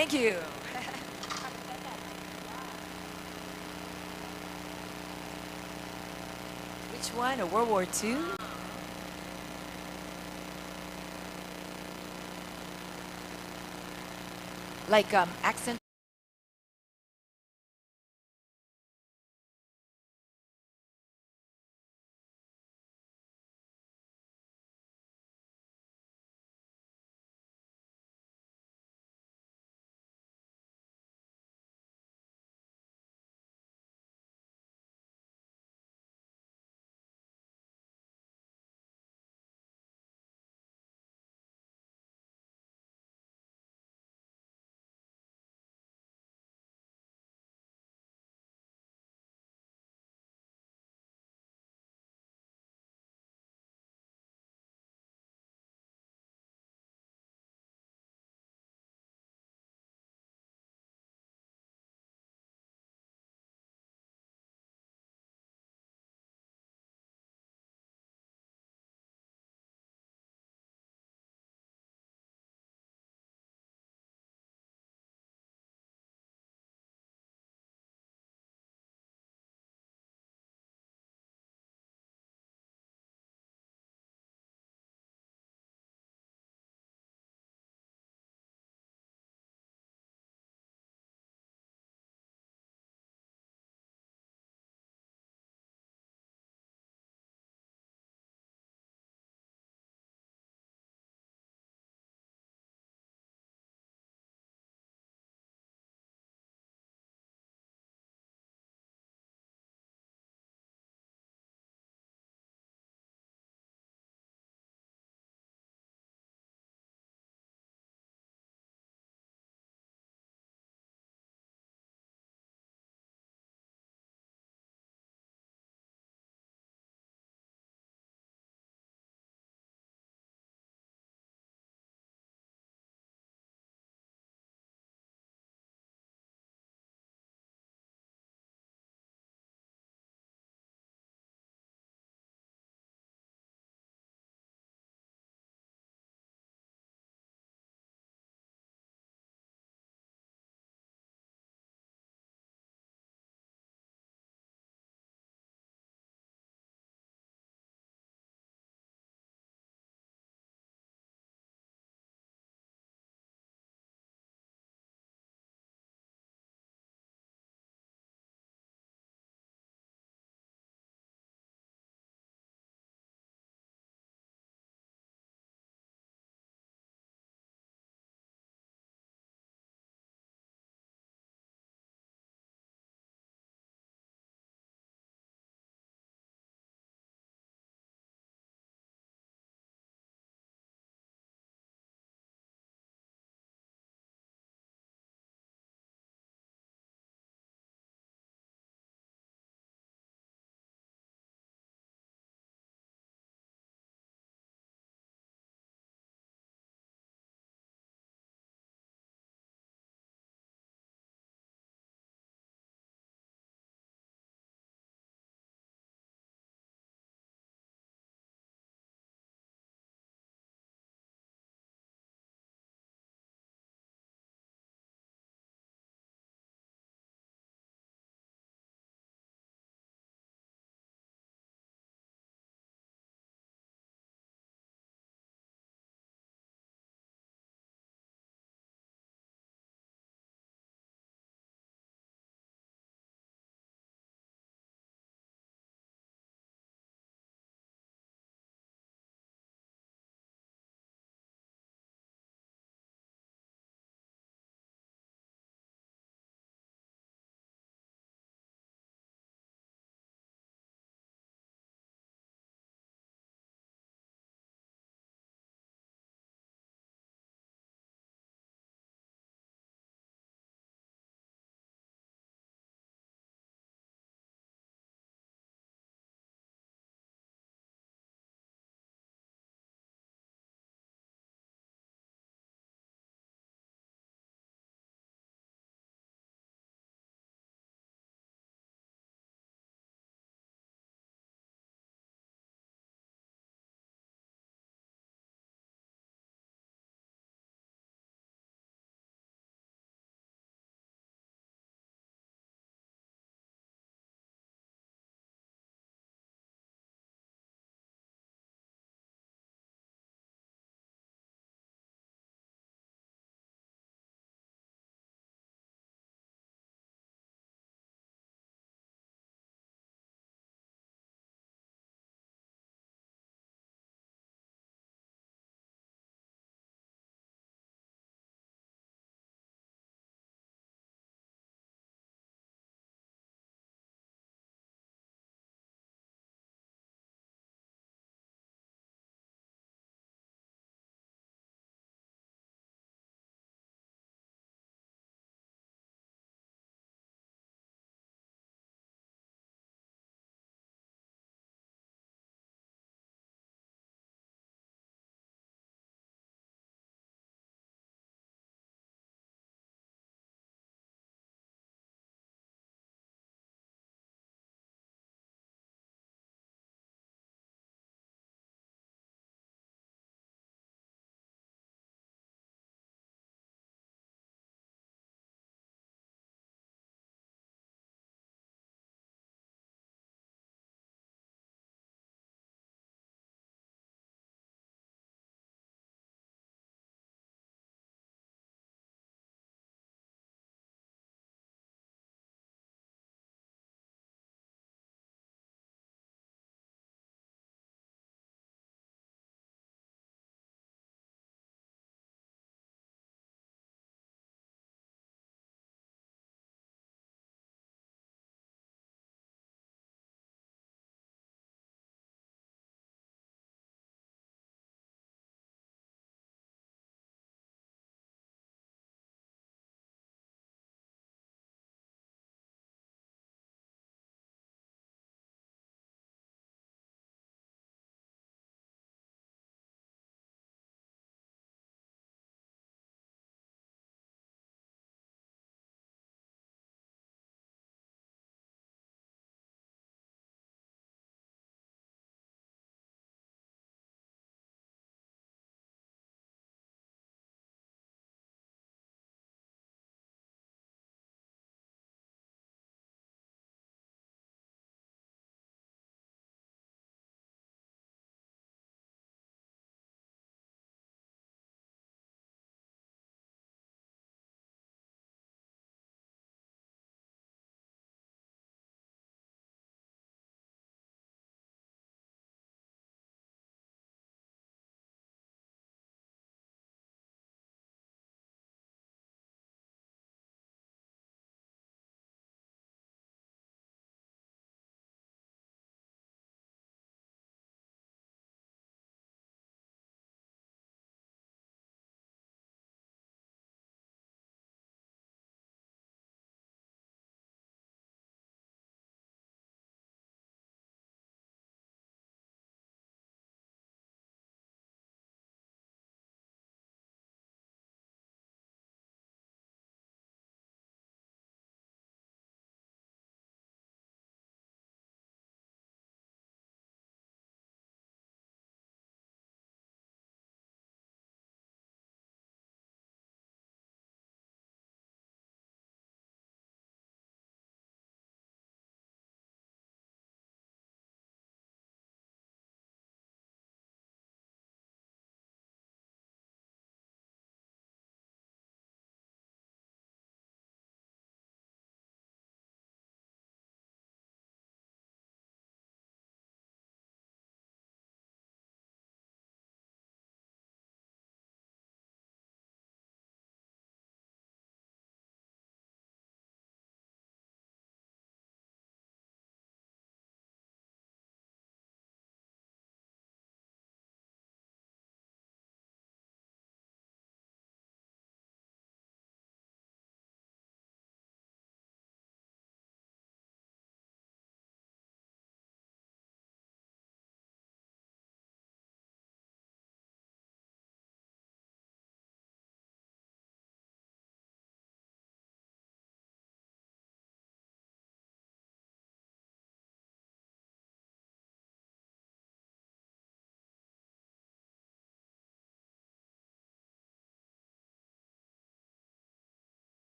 Thank you. Which one? A World War II? Like accent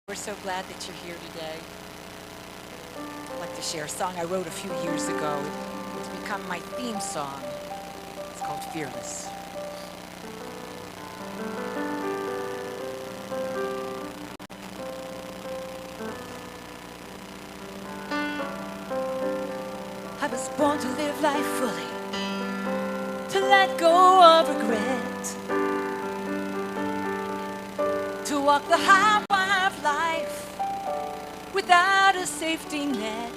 We're so glad that you're here today. I'd like to share a song I wrote a few years ago. It's become my theme song. It's called Fearless. I was born to live life fully, to let go of regret, to walk the highway of life without a safety net,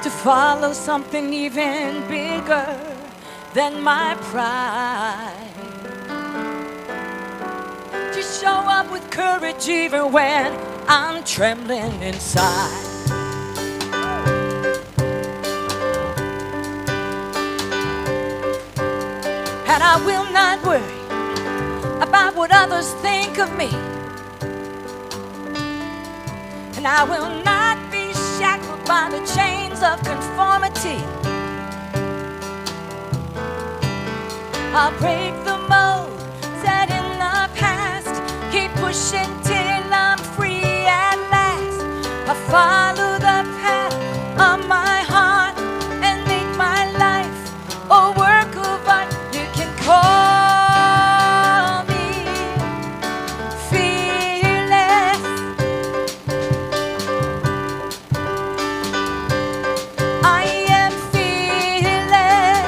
to follow something even bigger than my pride, to show up with courage even when I'm trembling inside. And I will not worry about what others think of me. And I will not be shackled by the chains of conformity. I'll break the mold set in the past, keep pushing till I'm free at last. I'll follow the path of my heart and make my life a work of art. You can call me fearless. I am fearless.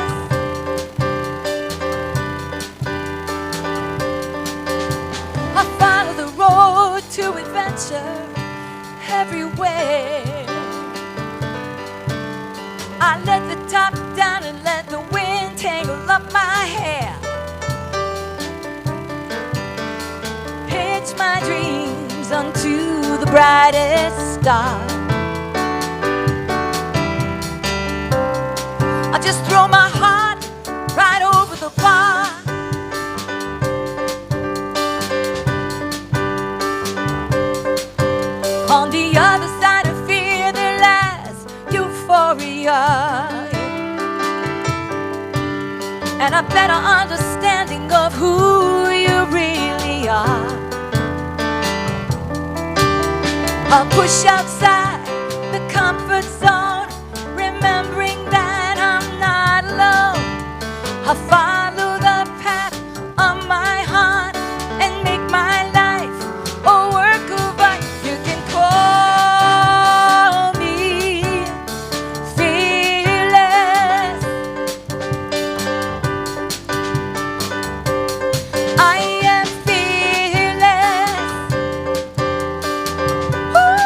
I follow the road to adventure everywhere. I let the top down and let the wind tangle up my hair. Pitch my dreams unto the brightest star. I just throw my heart right over the bar. On the other side of fear there lies euphoria, and a better understanding of who you really are. I'll push outside the comfort zone, remembering that I'm not alone. I'll follow the path of my heart and make my life a work of art. You can call me fearless. I am fearless. Woo!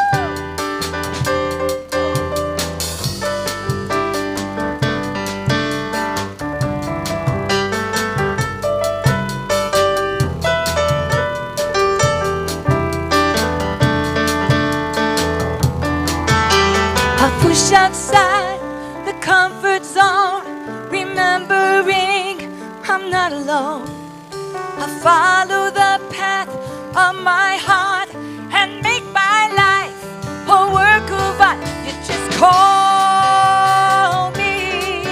I push outside the comfort zone, remembering I'm not alone. I follow the path of my heart and make my life a work of art. You just call me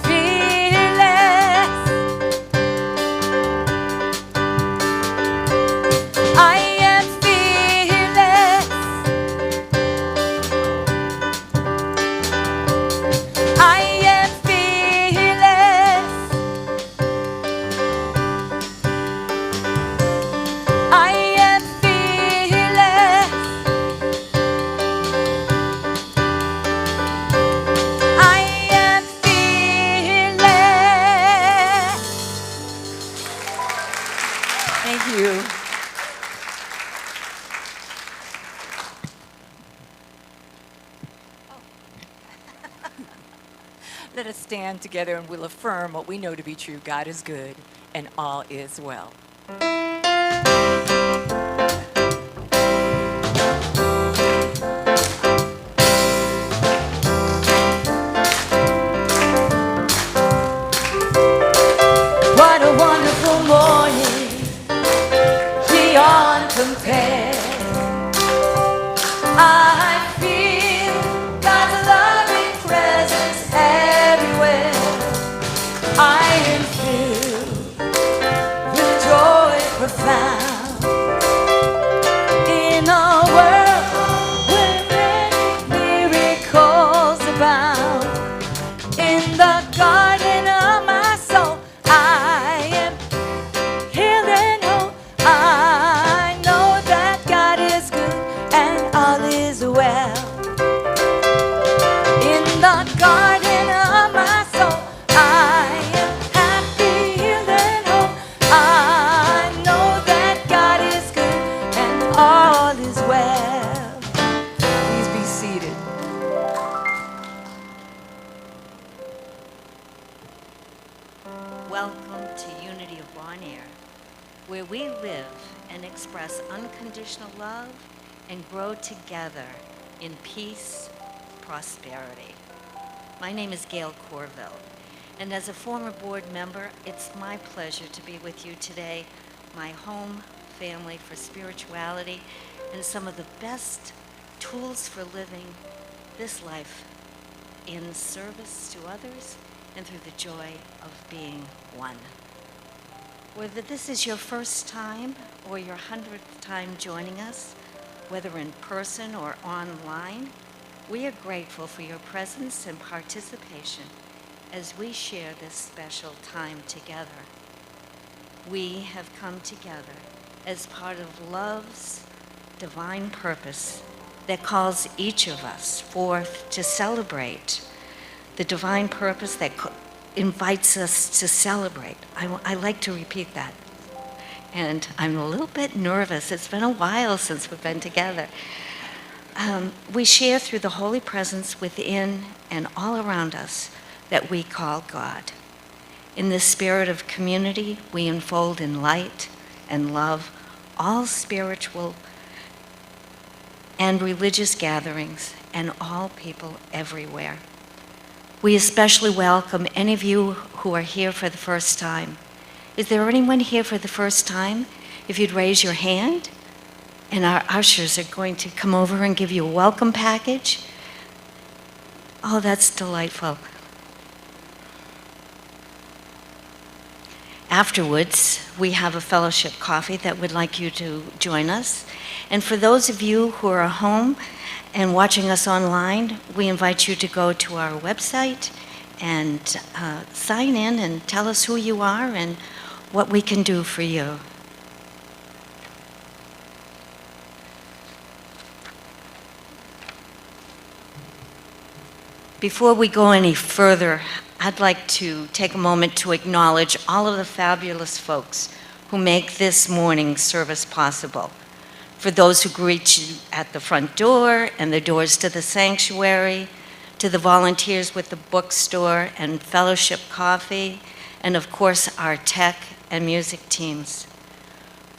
fearless. I am fearless. I am fearless. I am fearless. I am fearless. Thank you. Let us stand together and we'll affirm what we know to be true. God is good and all is well. What a wonderful morning, beyond compare. I feel God's loving presence everywhere. I am filled with joy In the garden of my soul, I am healed and whole. I know that God is good and all is well. In the garden of my soul, I am happy, healed and whole. I know that God is good and all is well. Please be seated. Welcome to Unity of On Air, where we live and express unconditional love and grow together in peace, prosperity. My name is Gail Corville, and as a former board member, it's my pleasure to be with you today, my home family for spirituality and some of the best tools for living this life in service to others and through the joy of being one. Whether this is your first time or your 100th time joining us, whether in person or online, we are grateful for your presence and participation as we share this special time together. We have come together as part of love's divine purpose that calls each of us forth to celebrate the divine purpose that invites us to celebrate. I like to repeat that. And I'm a little bit nervous. It's been a while since we've been together. We share through the holy presence within and all around us that we call God. In this spirit of community, we unfold in light and love all spiritual and religious gatherings and all people everywhere. We especially welcome any of you who are here for the first time. Is there anyone here for the first time? If you'd raise your hand, and our ushers are going to come over and give you a welcome package. Oh, that's delightful. Afterwards, we have a fellowship coffee that would like you to join us. And for those of you who are home and watching us online, we invite you to go to our website and sign in and tell us who you are and what we can do for you. Before we go any further, I'd like to take a moment to acknowledge all of the fabulous folks who make this morning's service possible. For those who greet you at the front door and the doors to the sanctuary, to the volunteers with the bookstore and fellowship coffee, and of course our tech and music teams.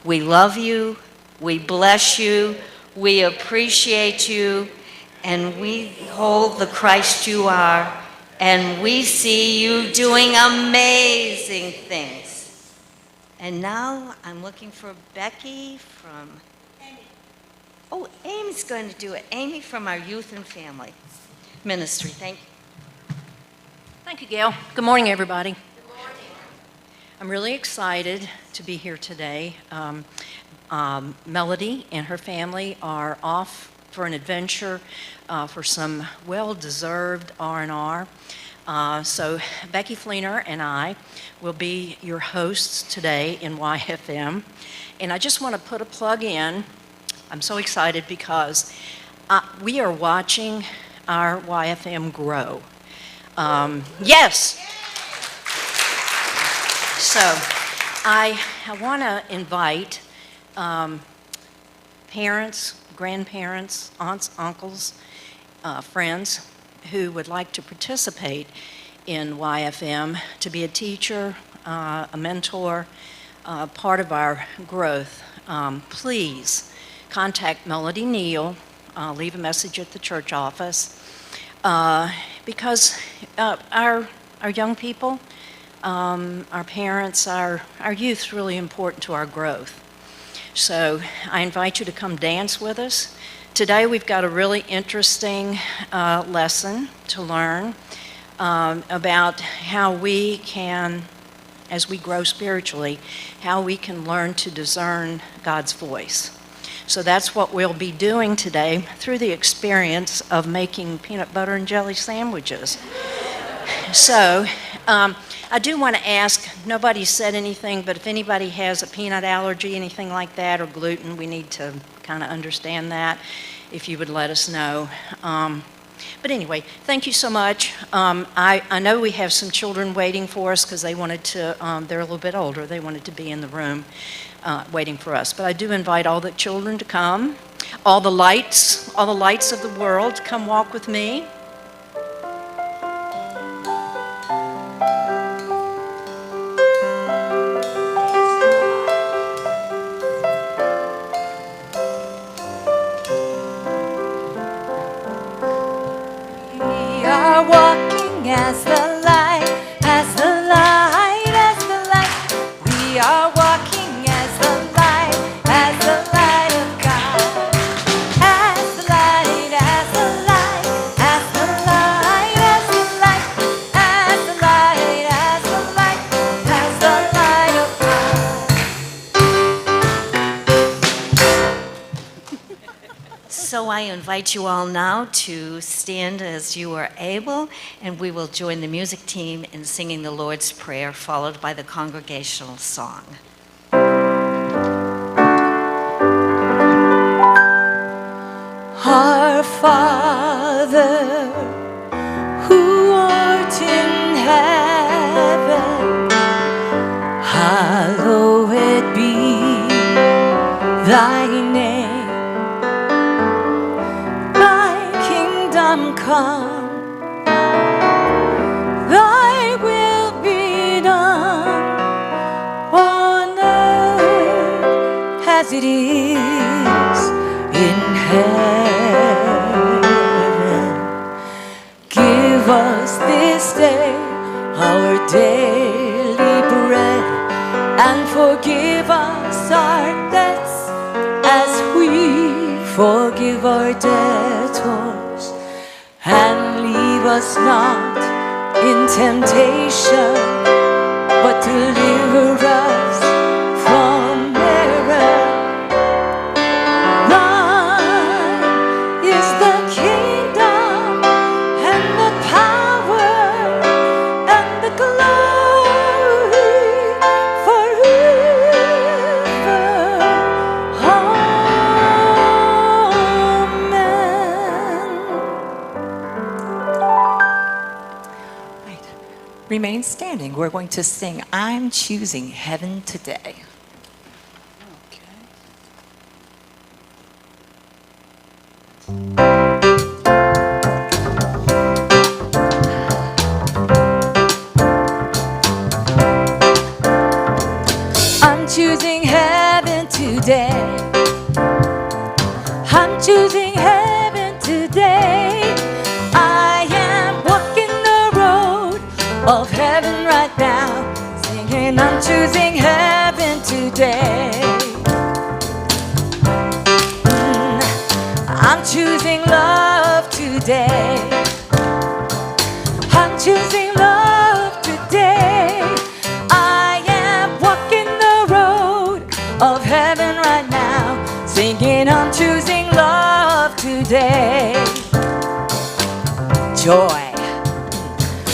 We love you, we bless you, we appreciate you, and we hold the Christ you are, and we see you doing amazing things. And now I'm looking for Becky from... Oh, Amy's going to do it. Amy from our Youth and Family Ministry. Thank you. Thank you, Gail. Good morning, everybody. Good morning. I'm really excited to be here today. Melody and her family are off for an adventure for some well-deserved R&R. So Becky Fleener and I will be your hosts today in YFM. And I just want to put a plug in. I'm so excited because we are watching our YFM grow. Yes! So I want to invite parents, grandparents, aunts, uncles, friends who would like to participate in YFM to be a teacher, a mentor, part of our growth. Please contact Melody Neal, leave a message at the church office, because our young people, our parents, our youth is really important to our growth. So I invite you to come dance with us. Today we've got a really interesting lesson to learn about how we can, as we grow spiritually, how we can learn to discern God's voice. So that's what we'll be doing today through the experience of making peanut butter and jelly sandwiches. So, I do want to ask, nobody said anything, but if anybody has a peanut allergy, anything like that, or gluten, we need to kind of understand that, if you would let us know. But anyway, thank you so much. I know we have some children waiting for us because they wanted to, they're a little bit older, they wanted to be in the room waiting for us. But I do invite all the children to come, all the lights of the world, come walk with me. We are walking as the light, as the light, as the light. We are walking as the light of God. As the light, as the light, as the light, as the light, as the light, as the light, as the light of God. So I invite you all now to stand as you are able, and we will join the music team in singing the Lord's Prayer, followed by the congregational song. Our Father, who art in heaven, hallowed be thy name. Thy kingdom come, thy will be done on earth as it is in heaven. Give us this day our daily bread, and forgive us our debts as we forgive our debtors. And leave us not in temptation, but deliver us from error. Thine is the kingdom and the power and the glory forever. Amen. Right. Remain standing. We're going to sing I'm Choosing Heaven Today. I'm choosing heaven today. I'm choosing heaven today. I am walking the road of heaven right now, singing I'm choosing heaven today. I'm choosing love today. I'm choosing love today. I am walking the road of heaven right now, singing I'm choosing love today. Joy.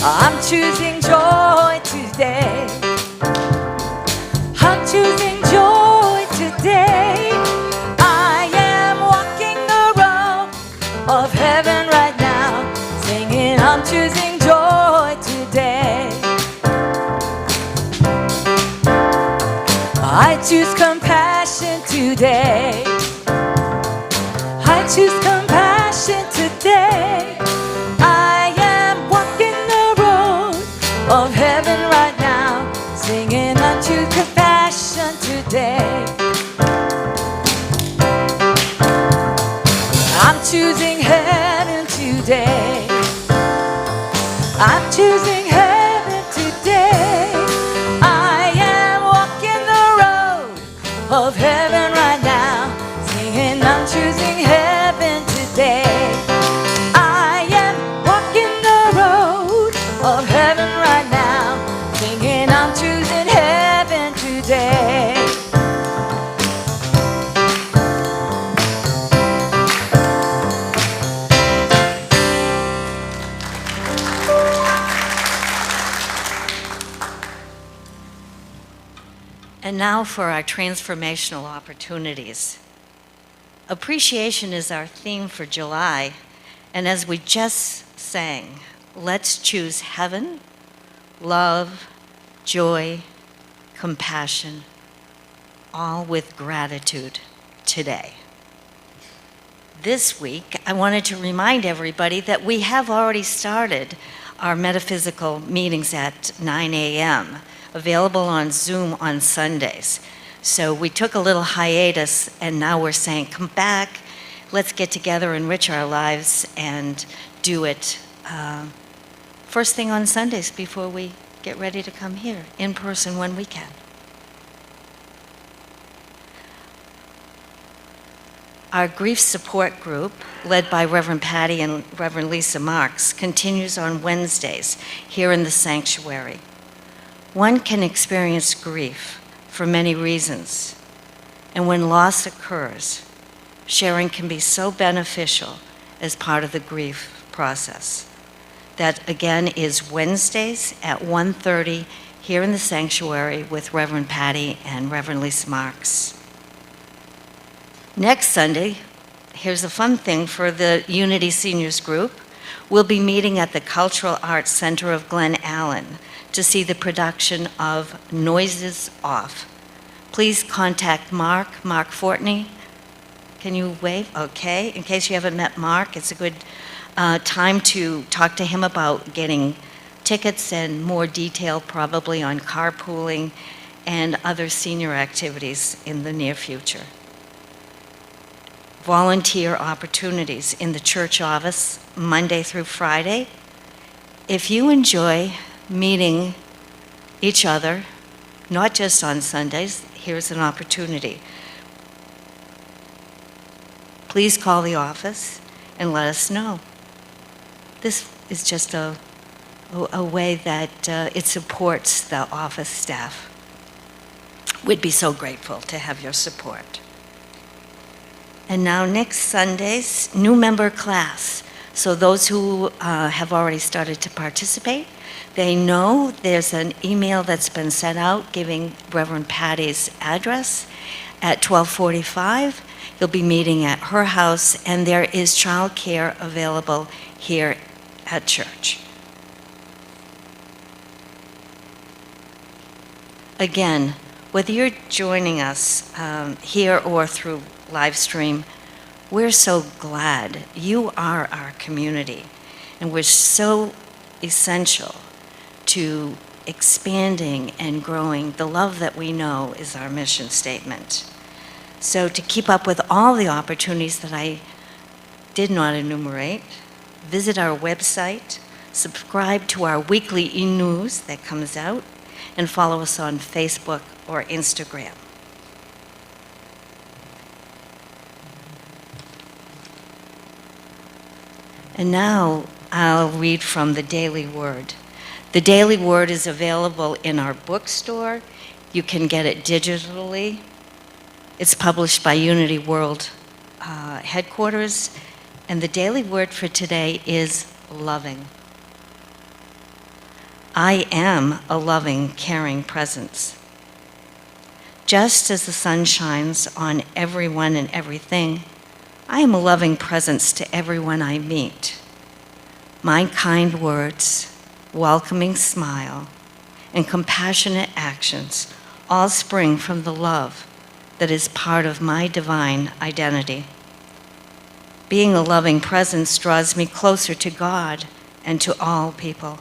I'm choosing joy today. I'm choosing joy today. I am walking the road of heaven right now, singing I'm choosing joy today. I choose compassion today. I choose compassion today. I am walking the road of heaven right now, singing I choose compassion today. I'm choosing heaven today. I'm choosing heaven today. I am walking the road of heaven right now, singing I'm choosing heaven today. I am walking the road of heaven right now, singing I'm choosing heaven today. And now for our transformational opportunities. Appreciation is our theme for July, and as we just sang, let's choose heaven, love, joy, compassion, all with gratitude today. This week, I wanted to remind everybody that we have already started our metaphysical meetings at 9 a.m., available on Zoom on Sundays. So we took a little hiatus, and now we're saying, come back, let's get together, enrich our lives, and do it first thing on Sundays before we get ready to come here, in person when we can. Our grief support group, led by Reverend Patty and Reverend Lisa Marks, continues on Wednesdays here in the sanctuary. One can experience grief for many reasons, and when loss occurs, sharing can be so beneficial as part of the grief process. That again is Wednesdays at 1:30 here in the sanctuary with Reverend Patty and Reverend Lisa Marks. Next Sunday, here's a fun thing for the Unity Seniors Group. We'll be meeting at the Cultural Arts Center of Glen Allen to see the production of Noises Off. Please contact Mark Fortney. Can you wave? Okay. In case you haven't met Mark, it's a good time to talk to him about getting tickets and more detail probably on carpooling and other senior activities in the near future. Volunteer opportunities in the church office Monday through Friday. If you enjoy meeting each other, not just on Sundays, here's an opportunity. Please call the office and let us know. This is just a way that it supports the office staff. We'd be so grateful to have your support. And now next Sunday's new member class. So those who have already started to participate, they know there's an email that's been sent out giving Reverend Patty's address at 12:45. He'll be meeting at her house, and there is childcare available here at church. Again, whether you're joining us here or through live stream, we're so glad you are our community, and we're so essential to expanding and growing the love that we know is our mission statement. So to keep up with all the opportunities that I did not enumerate, visit our website, subscribe to our weekly e-news that comes out, and follow us on Facebook or Instagram. And now I'll read from the Daily Word. The Daily Word is available in our bookstore. You can get it digitally. It's published by Unity World headquarters. And the Daily Word for today is loving. I am a loving, caring presence. Just as the sun shines on everyone and everything, I am a loving presence to everyone I meet. My kind words, welcoming smile, and compassionate actions all spring from the love that is part of my divine identity. Being a loving presence draws me closer to God and to all people.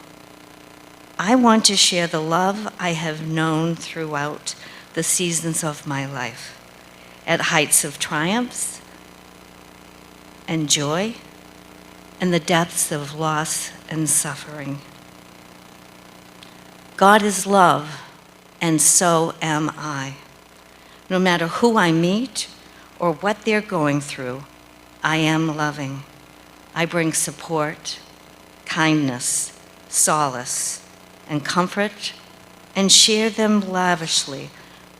I want to share the love I have known throughout the seasons of my life, at heights of triumphs and joy, and the depths of loss and suffering. God is love, and so am I. No matter who I meet or what they're going through, I am loving. I bring support, kindness, solace, and comfort, and share them lavishly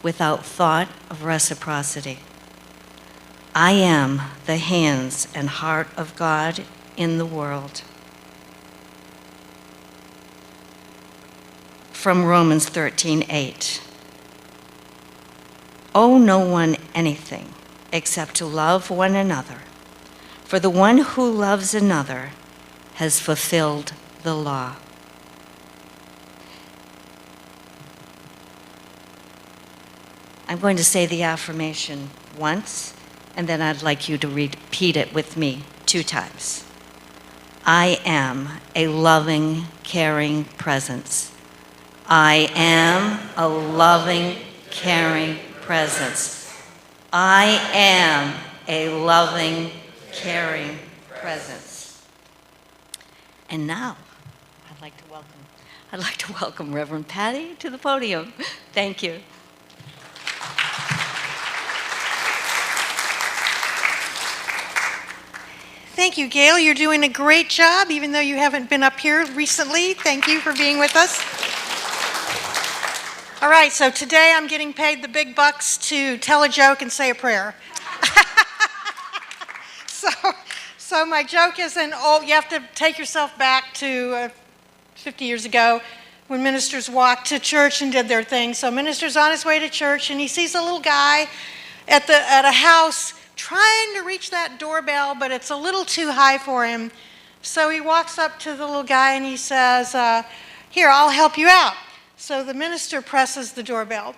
without thought of reciprocity. I am the hands and heart of God in the world. From Romans 13:8. owe no one anything except to love one another. For the one who loves another has fulfilled the law. I'm going to say the affirmation once, and then I'd like you to repeat it with me 2 times. I am a loving, caring presence. I am a loving, caring presence. I am a loving, caring presence. And now, I'd like to welcome Reverend Patty to the podium. Thank you. Thank you, Gail. You're doing a great job, even though you haven't been up here recently. Thank you for being with us. All right, so today I'm getting paid the big bucks to tell a joke and say a prayer. So my joke is you have to take yourself back to 50 years ago when ministers walked to church and did their thing. So minister's on his way to church and he sees a little guy at a house trying to reach that doorbell, but it's a little too high for him. So he walks up to the little guy and he says, here, I'll help you out. So the minister presses the doorbell.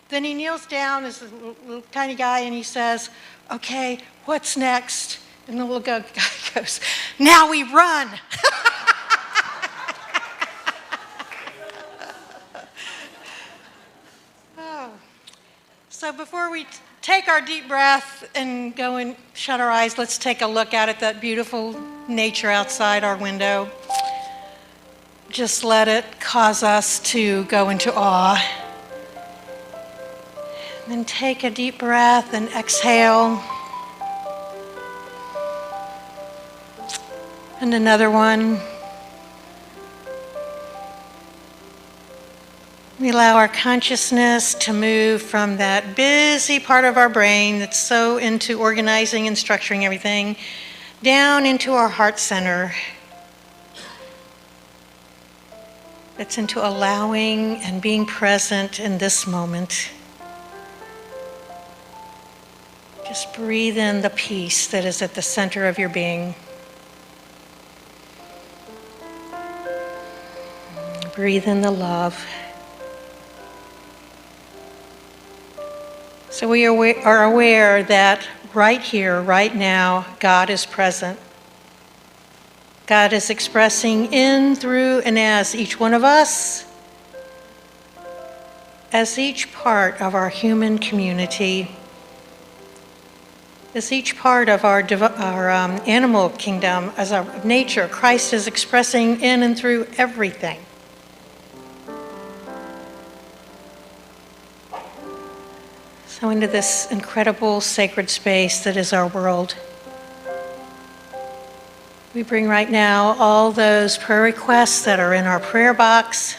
Then he kneels down as a little tiny guy and he says, okay, what's next? And the little guy goes, now we run. Oh. So before we take our deep breath and go and shut our eyes, let's take a look out at that beautiful nature outside our window. Just let it cause us to go into awe. And then take a deep breath and exhale. And another one. We allow our consciousness to move from that busy part of our brain that's so into organizing and structuring everything down into our heart center. It's into allowing and being present in this moment. Just breathe in the peace that is at the center of your being. Breathe in the love. So we are aware that right here, right now, God is present. God is expressing in, through, and as each one of us, as each part of our human community, as each part of our animal kingdom, as our nature. Christ is expressing in and through everything. So into this incredible sacred space that is our world. We bring right now all those prayer requests that are in our prayer box.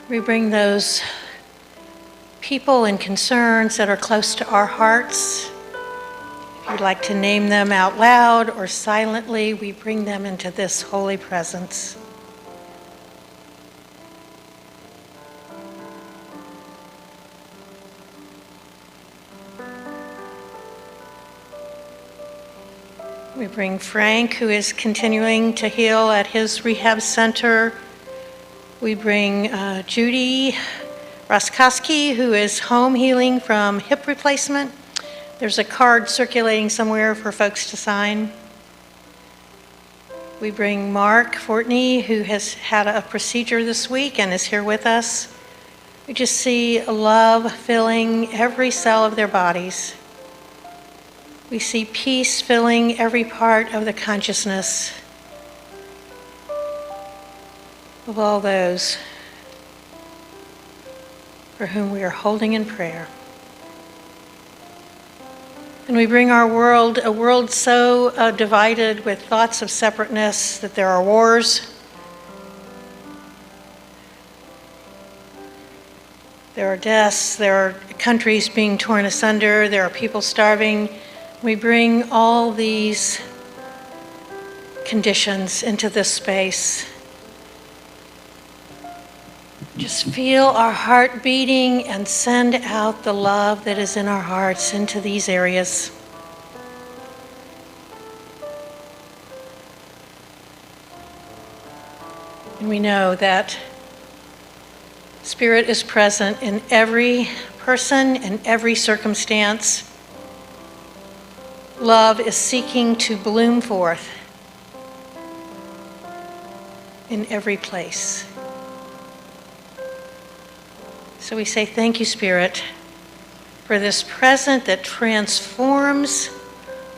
We bring those people and concerns that are close to our hearts. If you'd like to name them out loud or silently, we bring them into this holy presence. We bring Frank, who is continuing to heal at his rehab center. We bring Judy Roskoski, who is home healing from hip replacement. There's a card circulating somewhere for folks to sign. We bring Mark Fortney, who has had a procedure this week and is here with us. We just see love filling every cell of their bodies. We see peace filling every part of the consciousness of all those for whom we are holding in prayer. And we bring our world, a world so divided with thoughts of separateness that there are wars, there are deaths, there are countries being torn asunder, there are people starving. We bring all these conditions into this space. Just feel our heart beating and send out the love that is in our hearts into these areas. And we know that Spirit is present in every person, in every circumstance. Love is seeking to bloom forth in every place. So we say thank you, Spirit, for this present that transforms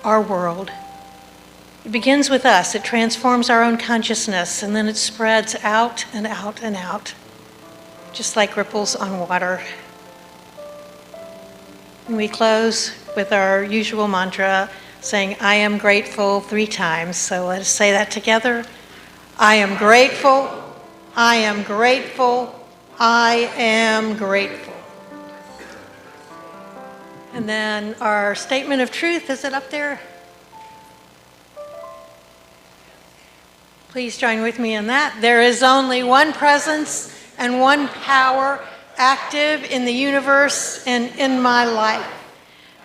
our world. It begins with us. It transforms our own consciousness, and then it spreads out and out and out, just like ripples on water. And we close with our usual mantra, saying, I am grateful 3 times. So let us say that together. I am grateful, I am grateful, I am grateful. And then our statement of truth, is it up there? Please join with me in that. There is only one presence and one power active in the universe and in my life.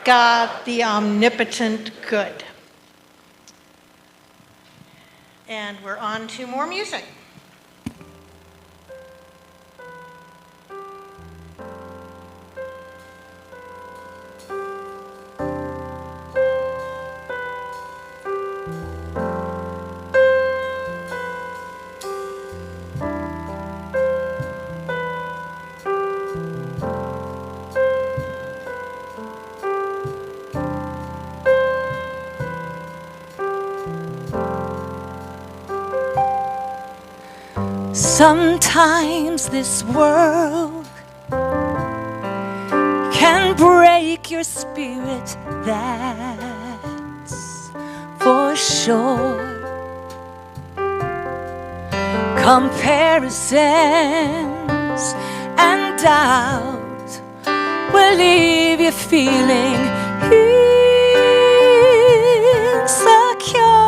God, the omnipotent good. And we're on to more music. Sometimes this world can break your spirit, that's for sure. Comparisons and doubt will leave you feeling insecure.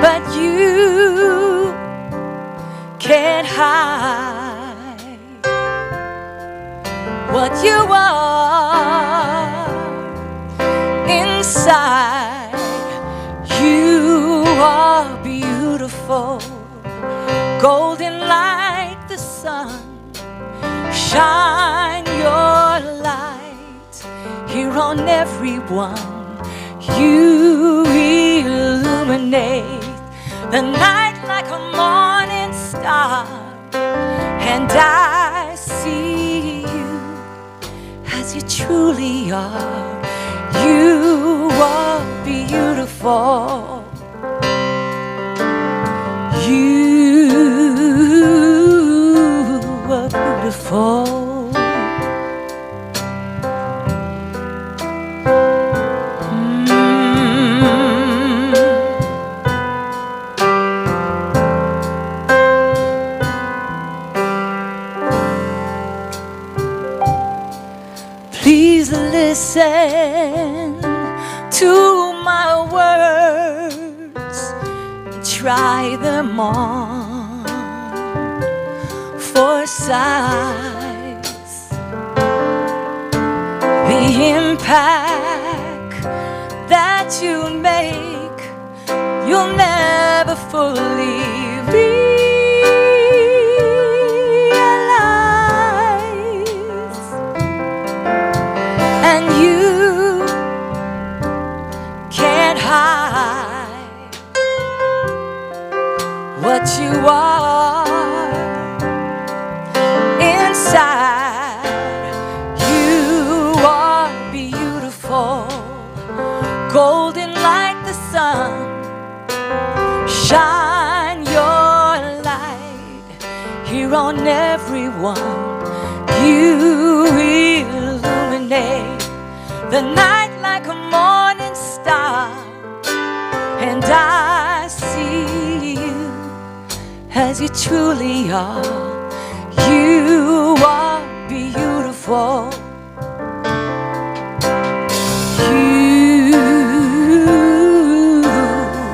But you can't hide what you are inside. You are beautiful, golden like the sun. Shine your light here on everyone. You illuminate the night like a morning star, and I see you as you truly are. You are beautiful. You are beautiful. Please listen to my words, try them on for size. The impact that you make, you'll never fully realize. And you can't hide what you are inside. You are beautiful, golden like the sun. Shine your light here on everyone. You illuminate the night like a morning star, and I see you as you truly are. You are beautiful. You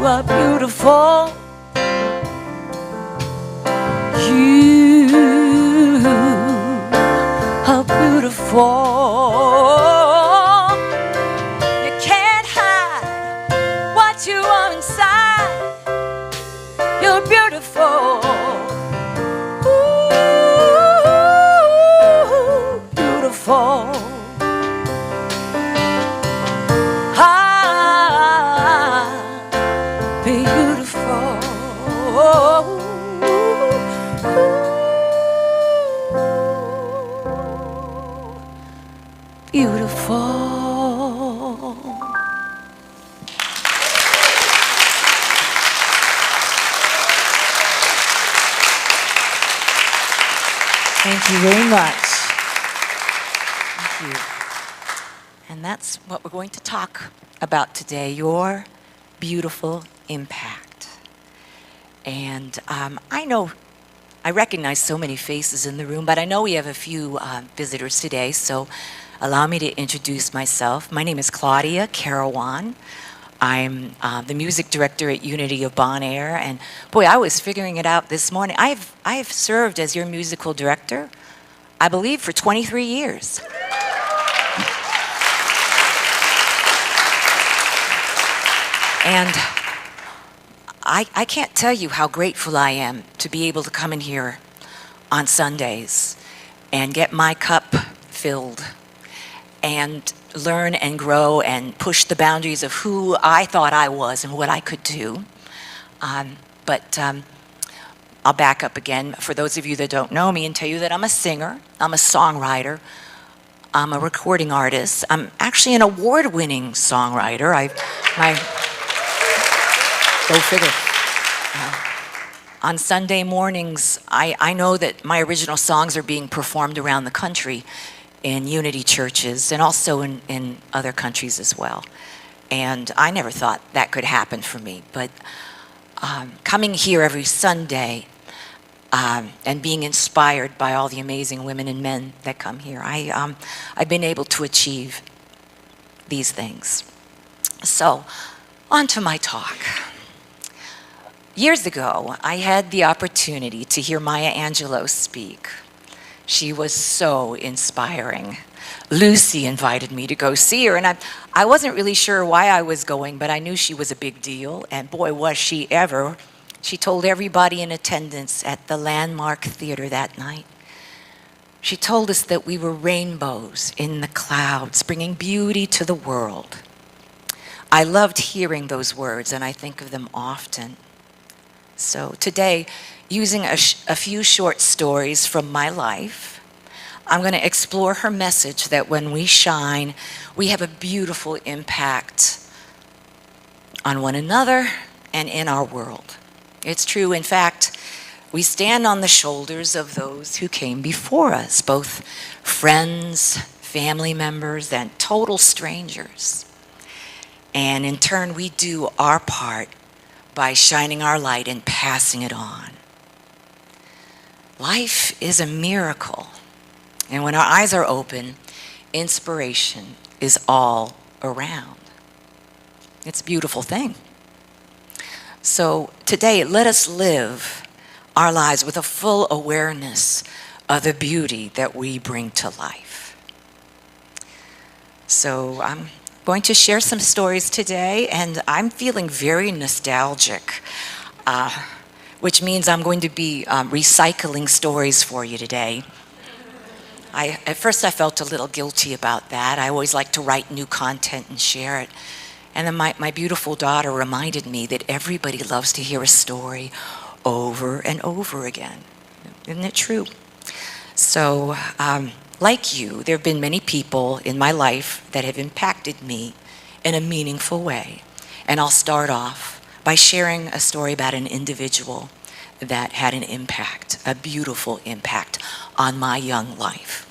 are beautiful. beautiful. You can't hide what you are inside. You're beautiful. Ooh, beautiful. Ah, beautiful. Beautiful. Thank you very much. Thank you. And that's what we're going to talk about today, your beautiful impact. And I recognize so many faces in the room, but I know we have a few visitors today, so allow me to introduce myself. My name is Claudia Carawan. I'm the music director at Unity of Bon Air, and boy, I was figuring it out this morning. I've served as your musical director, I believe, for 23 years. And I can't tell you how grateful I am to be able to come in here on Sundays and get my cup filled and learn and grow and push the boundaries of who I thought I was and what I could do. But I'll back up again for those of you that don't know me and tell you that I'm a singer, I'm a songwriter, I'm a recording artist. I'm actually an award-winning songwriter. Go figure. On Sunday mornings, I know that my original songs are being performed around the country in Unity churches and also in other countries as well. And I never thought that could happen for me. But coming here every Sunday and being inspired by all the amazing women and men that come here, I've been able to achieve these things. So, on to my talk. Years ago, I had the opportunity to hear Maya Angelou speak. She was so inspiring. Lucy invited me to go see her, and I wasn't really sure why I was going, but I knew she was a big deal, and boy, was she ever. She told everybody in attendance at the Landmark Theater that night. She told us that we were rainbows in the clouds, bringing beauty to the world. I loved hearing those words, and I think of them often. So today, using a few short stories from my life, I'm going to explore her message that when we shine, we have a beautiful impact on one another and in our world. It's true, in fact, we stand on the shoulders of those who came before us, both friends, family members, and total strangers. And in turn, we do our part by shining our light and passing it on. Life is a miracle, and when our eyes are open, inspiration is all around. It's a beautiful thing. So today, let us live our lives with a full awareness of the beauty that we bring to life. So I'm going to share some stories today, and I'm feeling very nostalgic, which means I'm going to be recycling stories for you today. At first I felt a little guilty about that. I always like to write new content and share it. And then my beautiful daughter reminded me that everybody loves to hear a story over and over again. Isn't it true? So, like you, there have been many people in my life that have impacted me in a meaningful way. And I'll start off by sharing a story about an individual that had an impact, a beautiful impact on my young life.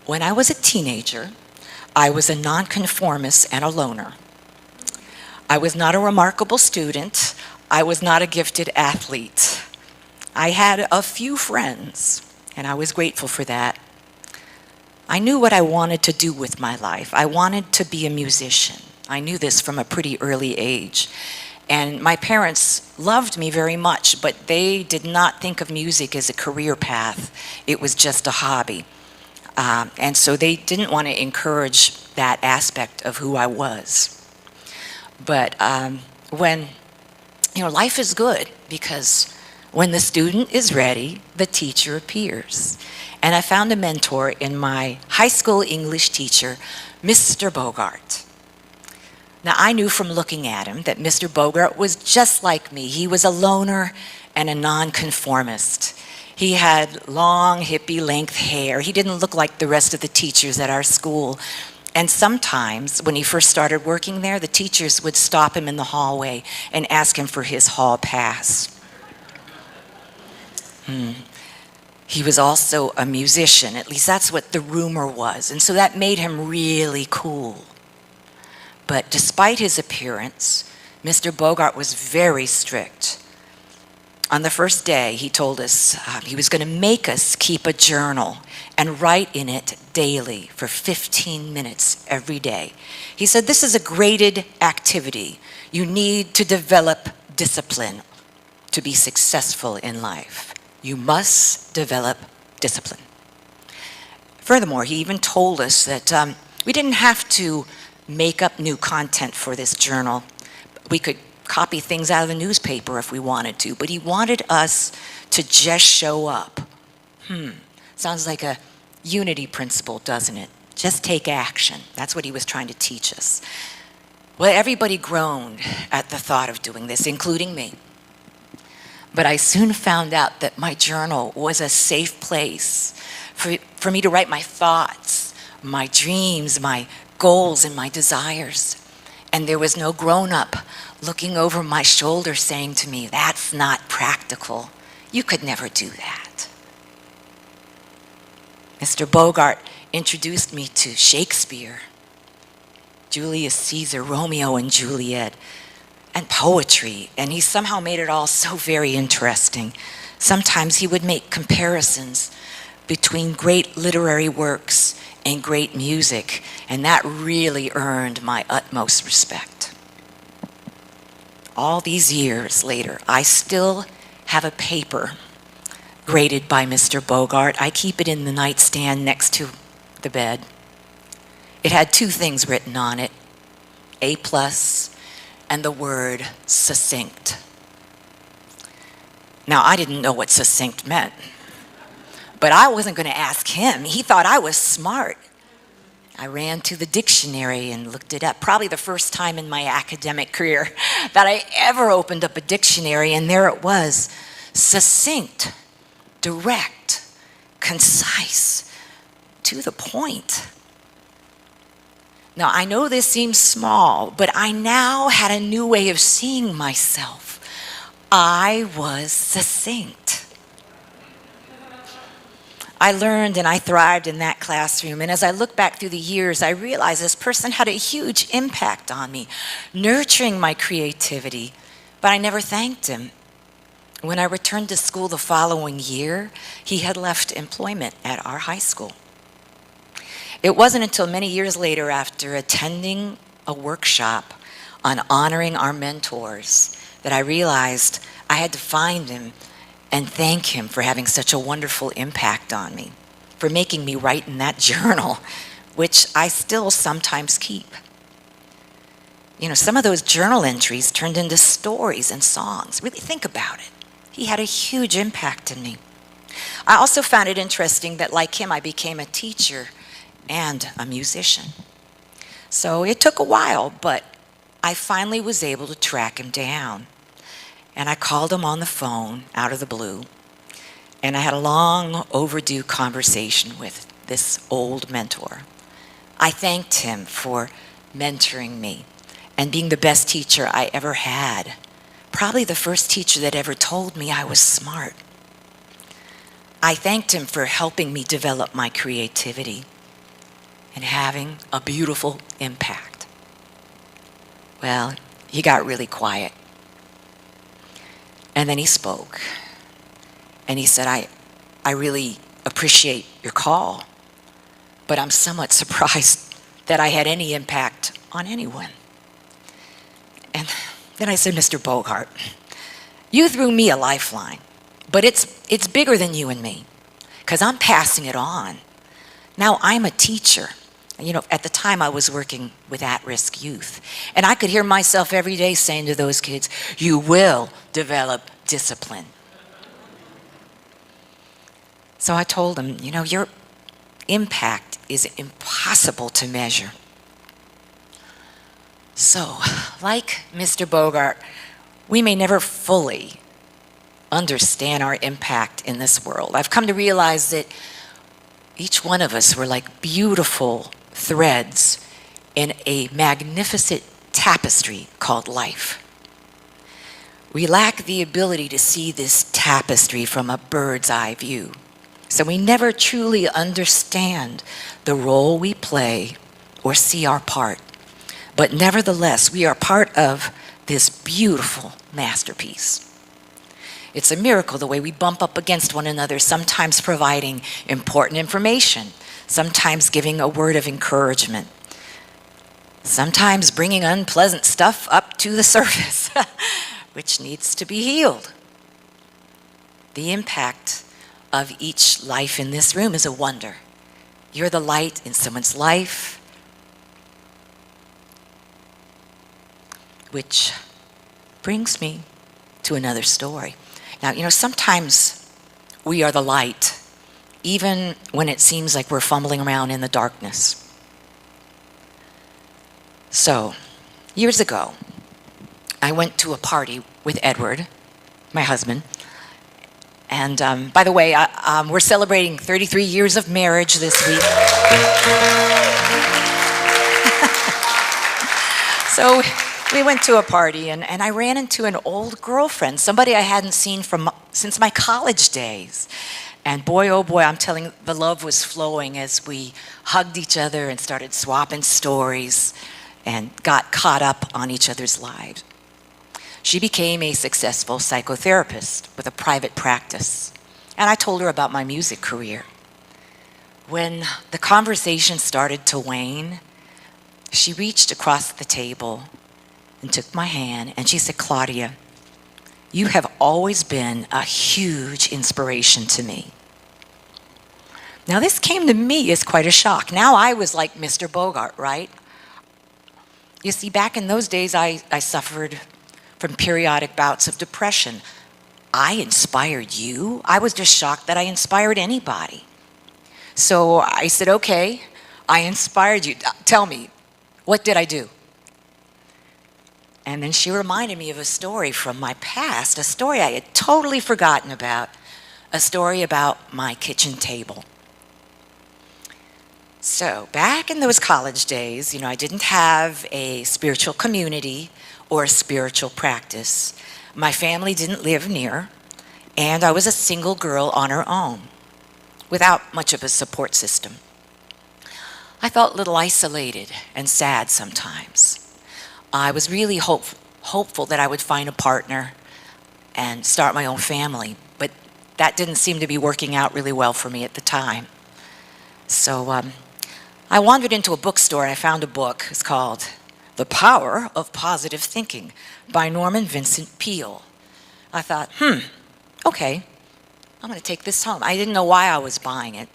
When I was a teenager, I was a nonconformist and a loner. I was not a remarkable student. I was not a gifted athlete. I had a few friends, and I was grateful for that. I knew what I wanted to do with my life. I wanted to be a musician. I knew this from a pretty early age. And my parents loved me very much, but they did not think of music as a career path. It was just a hobby. And so they didn't want to encourage that aspect of who I was. But when, life is good because when the student is ready, the teacher appears. And I found a mentor in my high school English teacher, Mr. Bogart. Now, I knew from looking at him that Mr. Bogart was just like me. He was a loner and a nonconformist. He had long, hippie-length hair. He didn't look like the rest of the teachers at our school. And sometimes, when he first started working there, the teachers would stop him in the hallway and ask him for his hall pass. He was also a musician, at least that's what the rumor was, and so that made him really cool. But despite his appearance, Mr. Bogart was very strict. On the first day, he told us he was going to make us keep a journal and write in it daily for 15 minutes every day. He said, this is a graded activity. You need to develop discipline to be successful in life. You must develop discipline. Furthermore, he even told us that we didn't have to make up new content for this journal. We could copy things out of the newspaper if we wanted to, but he wanted us to just show up. Sounds like a unity principle, doesn't it? Just take action. That's what he was trying to teach us. Well, everybody groaned at the thought of doing this, including me. But I soon found out that my journal was a safe place for me to write my thoughts, my dreams, my goals, and my desires. And there was no grown-up looking over my shoulder saying to me, that's not practical. You could never do that. Mr. Bogart introduced me to Shakespeare, Julius Caesar, Romeo and Juliet, and poetry, and he somehow made it all so very interesting. Sometimes he would make comparisons between great literary works and great music, and that really earned my utmost respect. All these years later, I still have a paper graded by Mr. Bogart. I keep it in the nightstand next to the bed. It had two things written on it, A+, and the word succinct. Now, I didn't know what succinct meant, but I wasn't going to ask him. He thought I was smart. I ran to the dictionary and looked it up, probably the first time in my academic career that I ever opened up a dictionary, and there it was, succinct, direct, concise, to the point. Now, I know this seems small, but I now had a new way of seeing myself. I was succinct. I learned and I thrived in that classroom, and as I look back through the years, I realized this person had a huge impact on me, nurturing my creativity, but I never thanked him. When I returned to school the following year, he had left employment at our high school. It wasn't until many years later, after attending a workshop on honoring our mentors, that I realized I had to find him and thank him for having such a wonderful impact on me, for making me write in that journal, which I still sometimes keep. Some of those journal entries turned into stories and songs. Really think about it. He had a huge impact on me. I also found it interesting that, like him, I became a teacher and a musician. So it took a while, but I finally was able to track him down. And I called him on the phone out of the blue, and I had a long overdue conversation with this old mentor. I thanked him for mentoring me and being the best teacher I ever had. Probably the first teacher that ever told me I was smart. I thanked him for helping me develop my creativity and having a beautiful impact. Well, he got really quiet. And then he spoke. And he said, I really appreciate your call, but I'm somewhat surprised that I had any impact on anyone. And then I said, Mr. Bogart, you threw me a lifeline, but it's bigger than you and me, because I'm passing it on. Now I'm a teacher. You know, at the time I was working with at-risk youth. And I could hear myself every day saying to those kids, you will develop discipline. So I told them, you know, your impact is impossible to measure. So, like Mr. Bogart, we may never fully understand our impact in this world. I've come to realize that each one of us were like beautiful threads in a magnificent tapestry called life. We lack the ability to see this tapestry from a bird's eye view. So we never truly understand the role we play or see our part. But nevertheless, we are part of this beautiful masterpiece. It's a miracle the way we bump up against one another, sometimes providing important information, sometimes giving a word of encouragement, sometimes bringing unpleasant stuff up to the surface, which needs to be healed. The impact of each life in this room is a wonder. You're the light in someone's life, which brings me to another story. Now, you know, sometimes we are the light, even when it seems like we're fumbling around in the darkness. So, years ago, I went to a party with Edward, my husband. And by the way, we're celebrating 33 years of marriage this week. So we went to a party, and I ran into an old girlfriend, somebody I hadn't seen since my college days. And boy, oh boy, I'm telling you, the love was flowing as we hugged each other and started swapping stories and got caught up on each other's lives. She became a successful psychotherapist with a private practice. And I told her about my music career. When the conversation started to wane, she reached across the table and took my hand, and she said, Claudia, you have always been a huge inspiration to me. Now, this came to me as quite a shock. Now I was like Mr. Bogart, right? You see, back in those days, I suffered from periodic bouts of depression. I inspired you? I was just shocked that I inspired anybody. So I said, okay, I inspired you. Tell me, what did I do? And then she reminded me of a story from my past, a story I had totally forgotten about, a story about my kitchen table. So back in those college days, you know, I didn't have a spiritual community or a spiritual practice. My family didn't live near, and I was a single girl on her own, without much of a support system. I felt a little isolated and sad sometimes. I was really hopeful that I would find a partner and start my own family, but that didn't seem to be working out really well for me at the time. So I wandered into a bookstore and I found a book. It's called The Power of Positive Thinking by Norman Vincent Peale. I thought, okay, I'm going to take this home. I didn't know why I was buying it.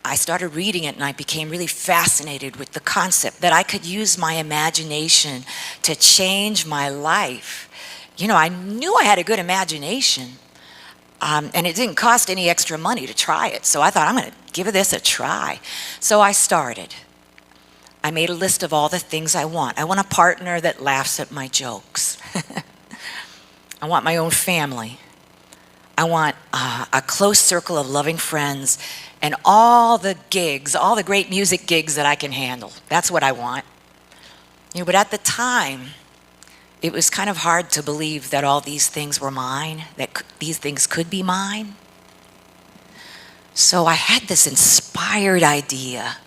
I started reading it and I became really fascinated with the concept that I could use my imagination to change my life. You know, I knew I had a good imagination, and it didn't cost any extra money to try it. So I thought, I'm going to give this a try. So I started. I made a list of all the things I want. I want a partner that laughs at my jokes. I want my own family. I want a close circle of loving friends and all the gigs, all the great music gigs that I can handle. That's what I want. You know, but at the time, it was kind of hard to believe that all these things were mine, that these things could be mine. So I had this inspired idea.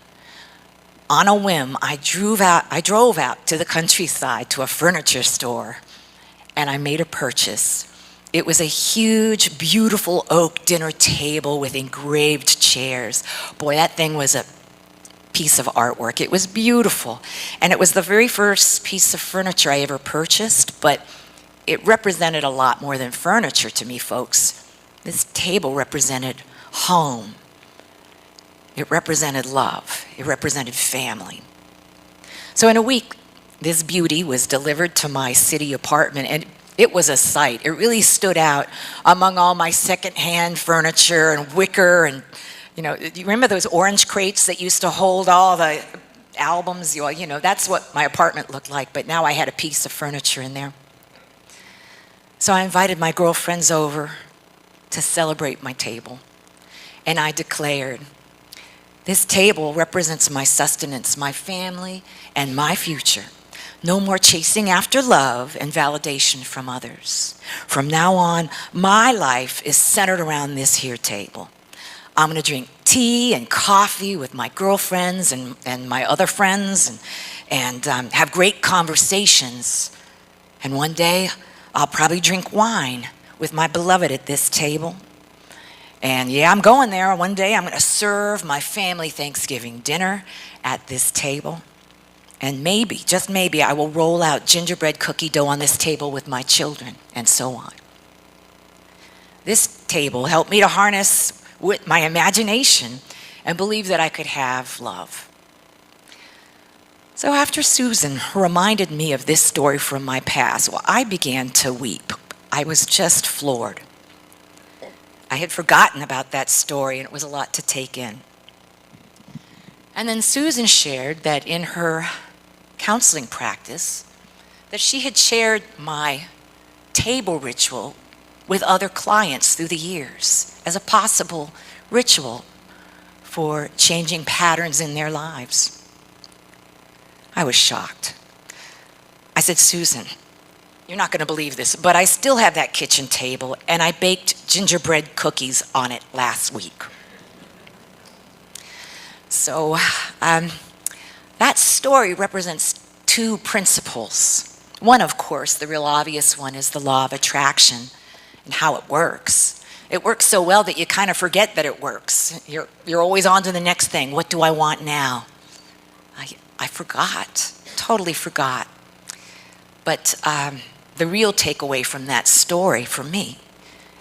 On a whim, I drove out to the countryside to a furniture store, and I made a purchase. It was a huge, beautiful oak dinner table with engraved chairs. Boy, that thing was a piece of artwork. It was beautiful. And it was the very first piece of furniture I ever purchased, but it represented a lot more than furniture to me, folks. This table represented home. It represented love. It represented family. So in a week, this beauty was delivered to my city apartment, and it was a sight. It really stood out among all my secondhand furniture and wicker. And, do you remember those orange crates that used to hold all the albums? That's what my apartment looked like, but now I had a piece of furniture in there. So I invited my girlfriends over to celebrate my table. And I declared, this table represents my sustenance, my family, and my future. No more chasing after love and validation from others. From now on, my life is centered around this here table. I'm going to drink tea and coffee with my girlfriends and my other friends and have great conversations. And one day, I'll probably drink wine with my beloved at this table. And yeah, I'm going there. One day, I'm going to serve my family Thanksgiving dinner at this table. And maybe, just maybe, I will roll out gingerbread cookie dough on this table with my children, and so on. This table helped me to harness with my imagination and believe that I could have love. So after Susan reminded me of this story from my past, I began to weep. I was just floored. I had forgotten about that story, and it was a lot to take in. And then Susan shared that in her counseling practice, that she had shared my table ritual with other clients through the years as a possible ritual for changing patterns in their lives. I was shocked. I said, Susan, you're not going to believe this, but I still have that kitchen table, and I baked gingerbread cookies on it last week. So that story represents two principles. One, of course, the real obvious one, is the law of attraction and how it works. It works so well that you kind of forget that it works. You're always on to the next thing. What do I want now? I forgot, totally forgot. But the real takeaway from that story for me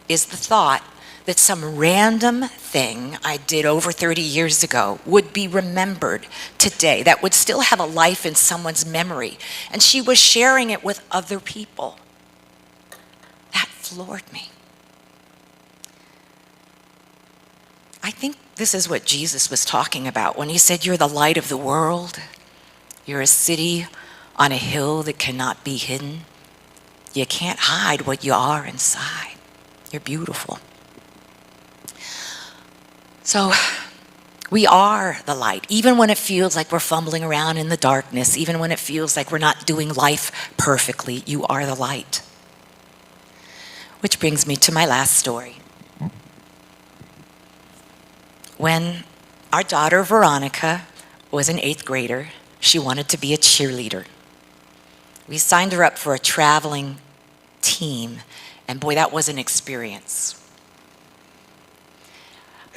is the thought that some random thing I did over 30 years ago would be remembered today, that would still have a life in someone's memory. And she was sharing it with other people. That floored me. I think this is what Jesus was talking about when he said, you're the light of the world. You're a city on a hill that cannot be hidden. You can't hide what you are inside. You're beautiful. So we are the light, even when it feels like we're fumbling around in the darkness, even when it feels like we're not doing life perfectly, you are the light. Which brings me to my last story. When our daughter Veronica was an 8th grader, she wanted to be a cheerleader. We signed her up for a traveling team, and boy, that was an experience.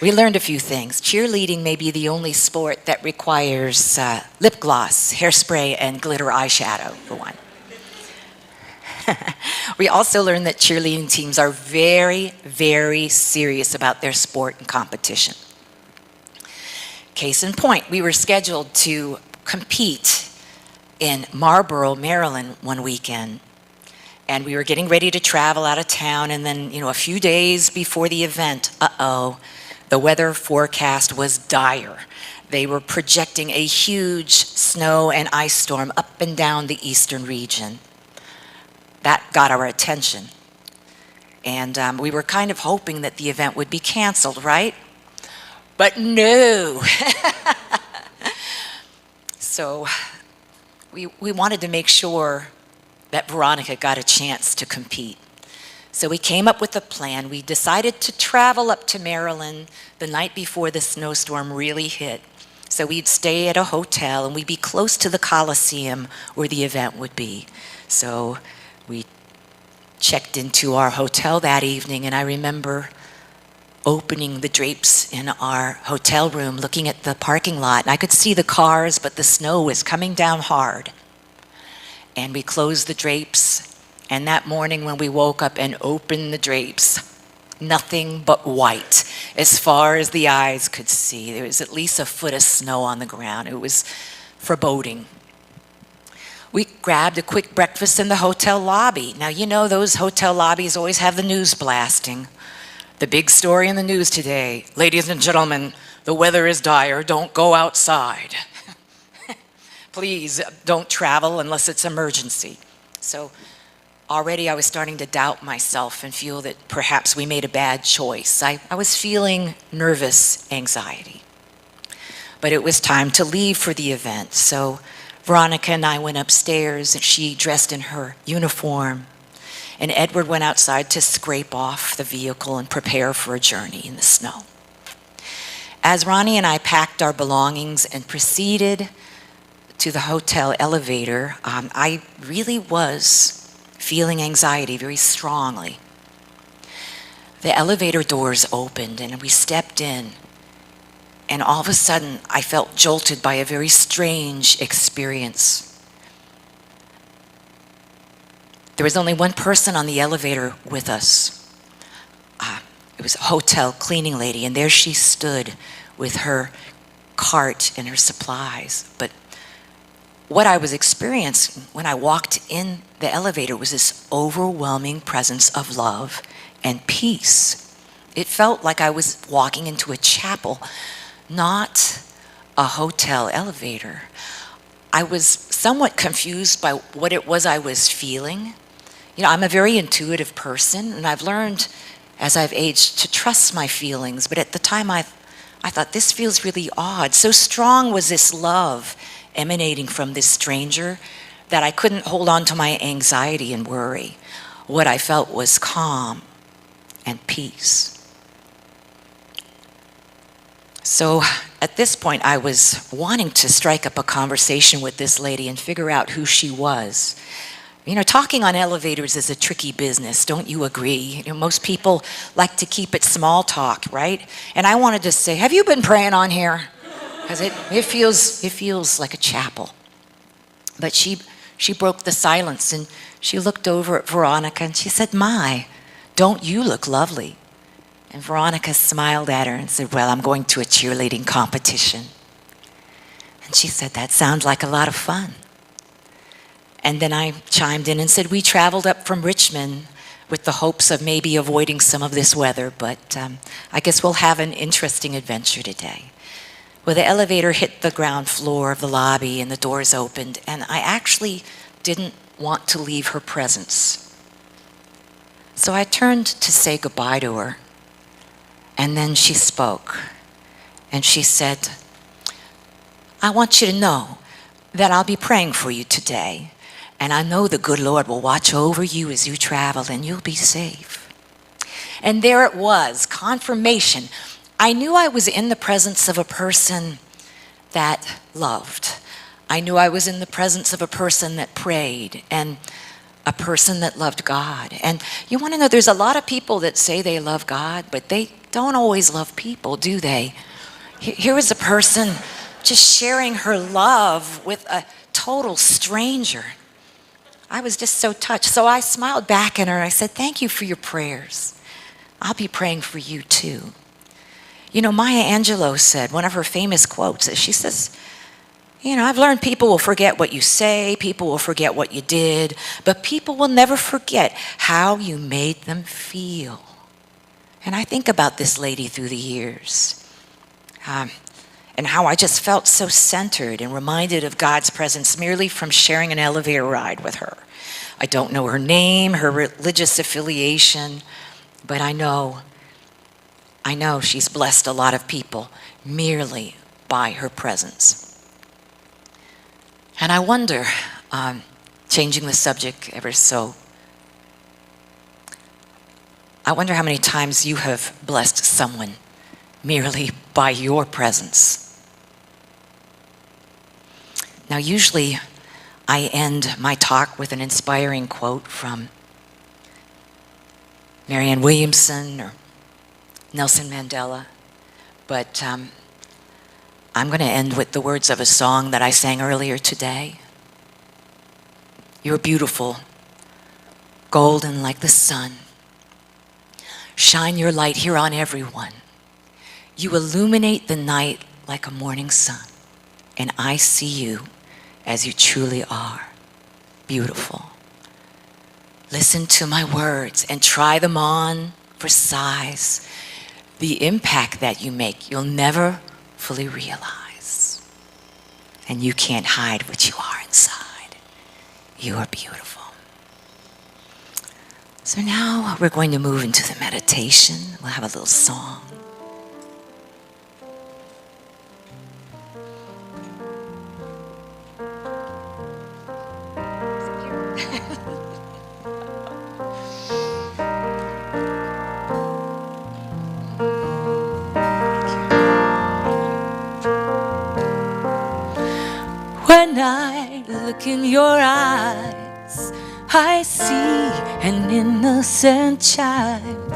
We learned a few things. Cheerleading may be the only sport that requires lip gloss, hairspray, and glitter eyeshadow, for one. We also learned that cheerleading teams are very, very serious about their sport and competition. Case in point, we were scheduled to compete in Marlboro, Maryland one weekend. And we were getting ready to travel out of town, and then, a few days before the event, the weather forecast was dire. They were projecting a huge snow and ice storm up and down the eastern region. That got our attention. And we were kind of hoping that the event would be canceled, right? But no. So we wanted to make sure that Veronica got a chance to compete. So we came up with a plan. We decided to travel up to Maryland the night before the snowstorm really hit. So we'd stay at a hotel, and we'd be close to the Coliseum where the event would be. So we checked into our hotel that evening, and I remember opening the drapes in our hotel room, looking at the parking lot. And I could see the cars, but the snow was coming down hard. And we closed the drapes. And that morning when we woke up and opened the drapes, nothing but white as far as the eyes could see. There was at least a foot of snow on the ground. It was foreboding. We grabbed a quick breakfast in the hotel lobby. Now, you know those hotel lobbies always have the news blasting. The big story in the news today: ladies and gentlemen, the weather is dire, don't go outside. Please don't travel unless it's emergency. So already I was starting to doubt myself and feel that perhaps we made a bad choice. I was feeling nervous anxiety. But it was time to leave for the event, so Veronica and I went upstairs, and she dressed in her uniform, and Edward went outside to scrape off the vehicle and prepare for a journey in the snow. As Ronnie and I packed our belongings and proceeded to the hotel elevator, I really was feeling anxiety very strongly. The elevator doors opened, and we stepped in. And all of a sudden, I felt jolted by a very strange experience. There was only one person on the elevator with us. It was a hotel cleaning lady, and there she stood with her cart and her supplies. But what I was experiencing when I walked in the elevator was this overwhelming presence of love and peace. It felt like I was walking into a chapel, not a hotel elevator. I was somewhat confused by what it was I was feeling. You know, I'm a very intuitive person, and I've learned as I've aged to trust my feelings, but at the time I thought, this feels really odd. So strong was this love emanating from this stranger that I couldn't hold on to my anxiety and worry. What I felt was calm and peace. So at this point, I was wanting to strike up a conversation with this lady and figure out who she was. You know, talking on elevators is a tricky business, don't you agree? You know, most people like to keep it small talk, right? And I wanted to say, have you been praying on here? Because it feels like a chapel. But she broke the silence, and she looked over at Veronica and she said, "My, don't you look lovely?" And Veronica smiled at her and said, "Well, I'm going to a cheerleading competition." And she said, "That sounds like a lot of fun." And then I chimed in and said, "We traveled up from Richmond with the hopes of maybe avoiding some of this weather, but I guess we'll have an interesting adventure today." Well, the elevator hit the ground floor of the lobby and the doors opened, and I actually didn't want to leave her presence. So I turned to say goodbye to her, and then she spoke, and she said, "I want you to know that I'll be praying for you today, and I know the good Lord will watch over you as you travel, and you'll be safe." And there it was, confirmation. I knew I was in the presence of a person that loved. I knew I was in the presence of a person that prayed, and a person that loved God. And you want to know, there's a lot of people that say they love God, but they don't always love people, do they? Here was a person just sharing her love with a total stranger. I was just so touched. So I smiled back at her. I said, "Thank you for your prayers. I'll be praying for you too." You know, Maya Angelou said, one of her famous quotes, she says, "You know, I've learned people will forget what you say, people will forget what you did, but people will never forget how you made them feel." And I think about this lady through the years, and how I just felt so centered and reminded of God's presence merely from sharing an elevator ride with her. I don't know her name, her religious affiliation, but I know she's blessed a lot of people merely by her presence. And I wonder, changing the subject ever so, I wonder how many times you have blessed someone merely by your presence. Now, usually I end my talk with an inspiring quote from Marianne Williamson or Nelson Mandela, but I'm going to end with the words of a song that I sang earlier today. "You're beautiful, golden like the sun, shine your light here on everyone. You illuminate the night like a morning sun, and I see you as you truly are, beautiful. Listen to my words and try them on for size. The impact that you make, you'll never fully realize. And you can't hide what you are inside. You are beautiful. So now we're going to move into the meditation. We'll have a little song. When I look in your eyes, I see an innocent child.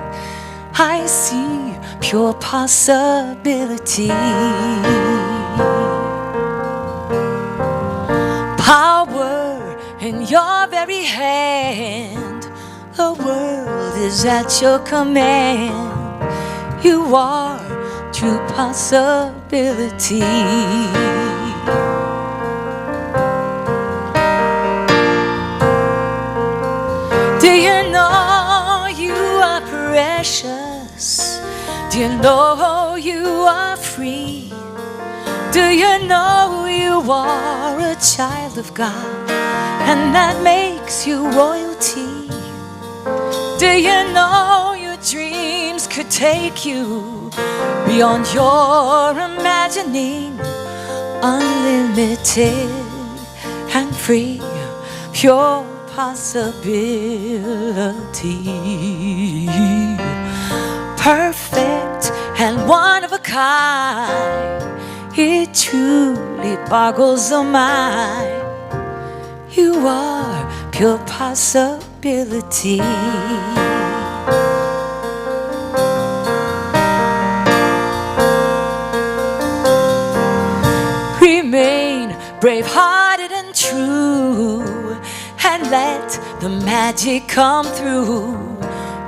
I see pure possibility. Power in your very hand. The world is at your command. You are true possibility. Do you know you are precious? Do you know you are free? Do you know you are a child of God, and that makes you royalty? Do you know your dreams could take you beyond your imagining? Unlimited and free, pure possibility. Perfect and one of a kind. It truly boggles the mind. You are pure possibility. Remain brave-hearted and true, and let the magic come through.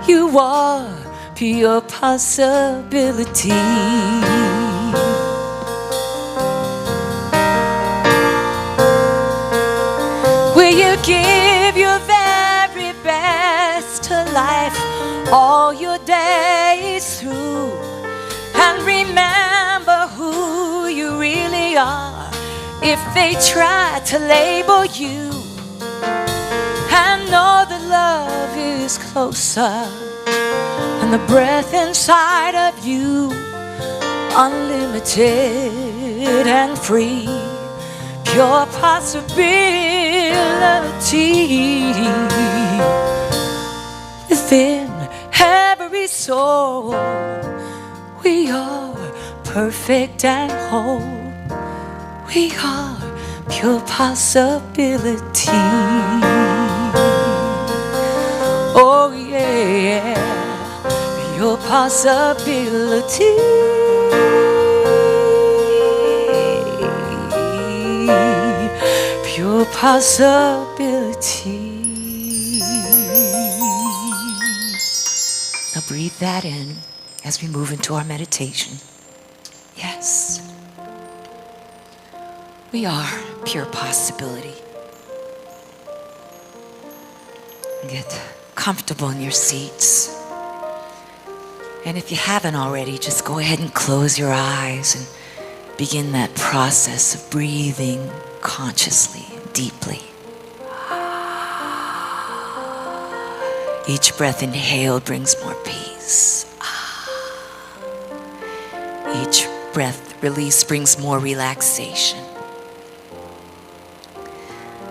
You are pure possibility. Will you give your very best to life all your days through, and remember who you really are if they try to label you, and know that love is closer than the breath inside of you, unlimited and free, pure possibility. Within every soul, we are perfect and whole. We are pure possibility. Oh yeah, pure possibility. Pure possibility. Now breathe that in as we move into our meditation. Yes. We are pure possibility. Get comfortable in your seats. And if you haven't already, just go ahead and close your eyes and begin that process of breathing consciously, deeply. Each breath inhaled brings more peace. Each breath release brings more relaxation.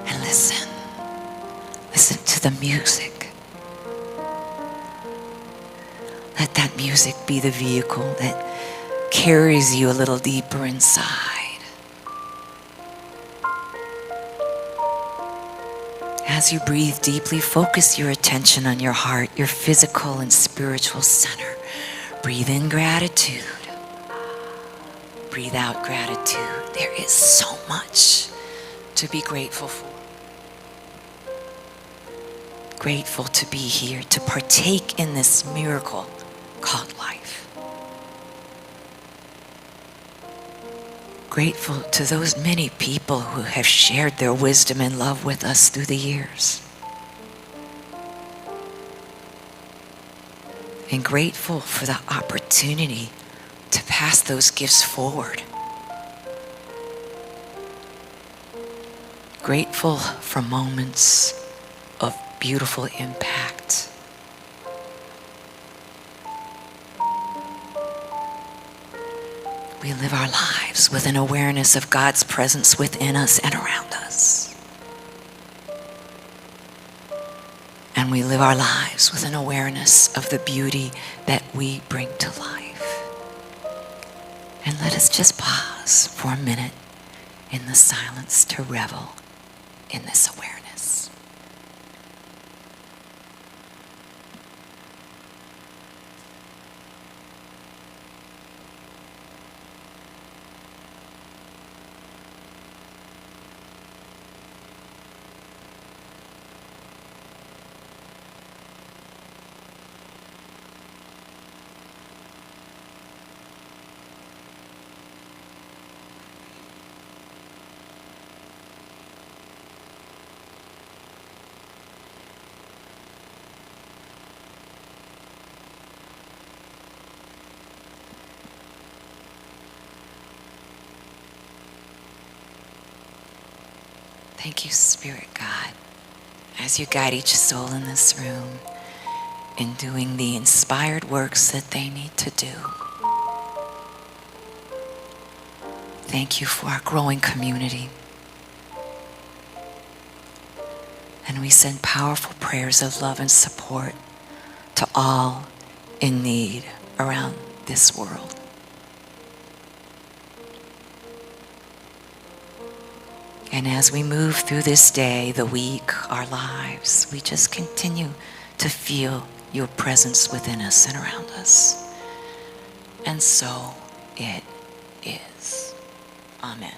And listen. Listen to the music. Let that music be the vehicle that carries you a little deeper inside. As you breathe deeply, focus your attention on your heart, your physical and spiritual center. Breathe in gratitude. Breathe out gratitude. There is so much to be grateful for. Grateful to be here, to partake in this miracle called life. Grateful to those many people who have shared their wisdom and love with us through the years. And grateful for the opportunity to pass those gifts forward. Grateful for moments of beautiful impact. We live our lives with an awareness of God's presence within us and around us. And we live our lives with an awareness of the beauty that we bring to life. And let us just pause for a minute in the silence to revel in this awareness. Thank you, Spirit God, as you guide each soul in this room in doing the inspired works that they need to do. Thank you for our growing community. And we send powerful prayers of love and support to all in need around this world. And as we move through this day, the week, our lives, we just continue to feel your presence within us and around us. And so it is. Amen.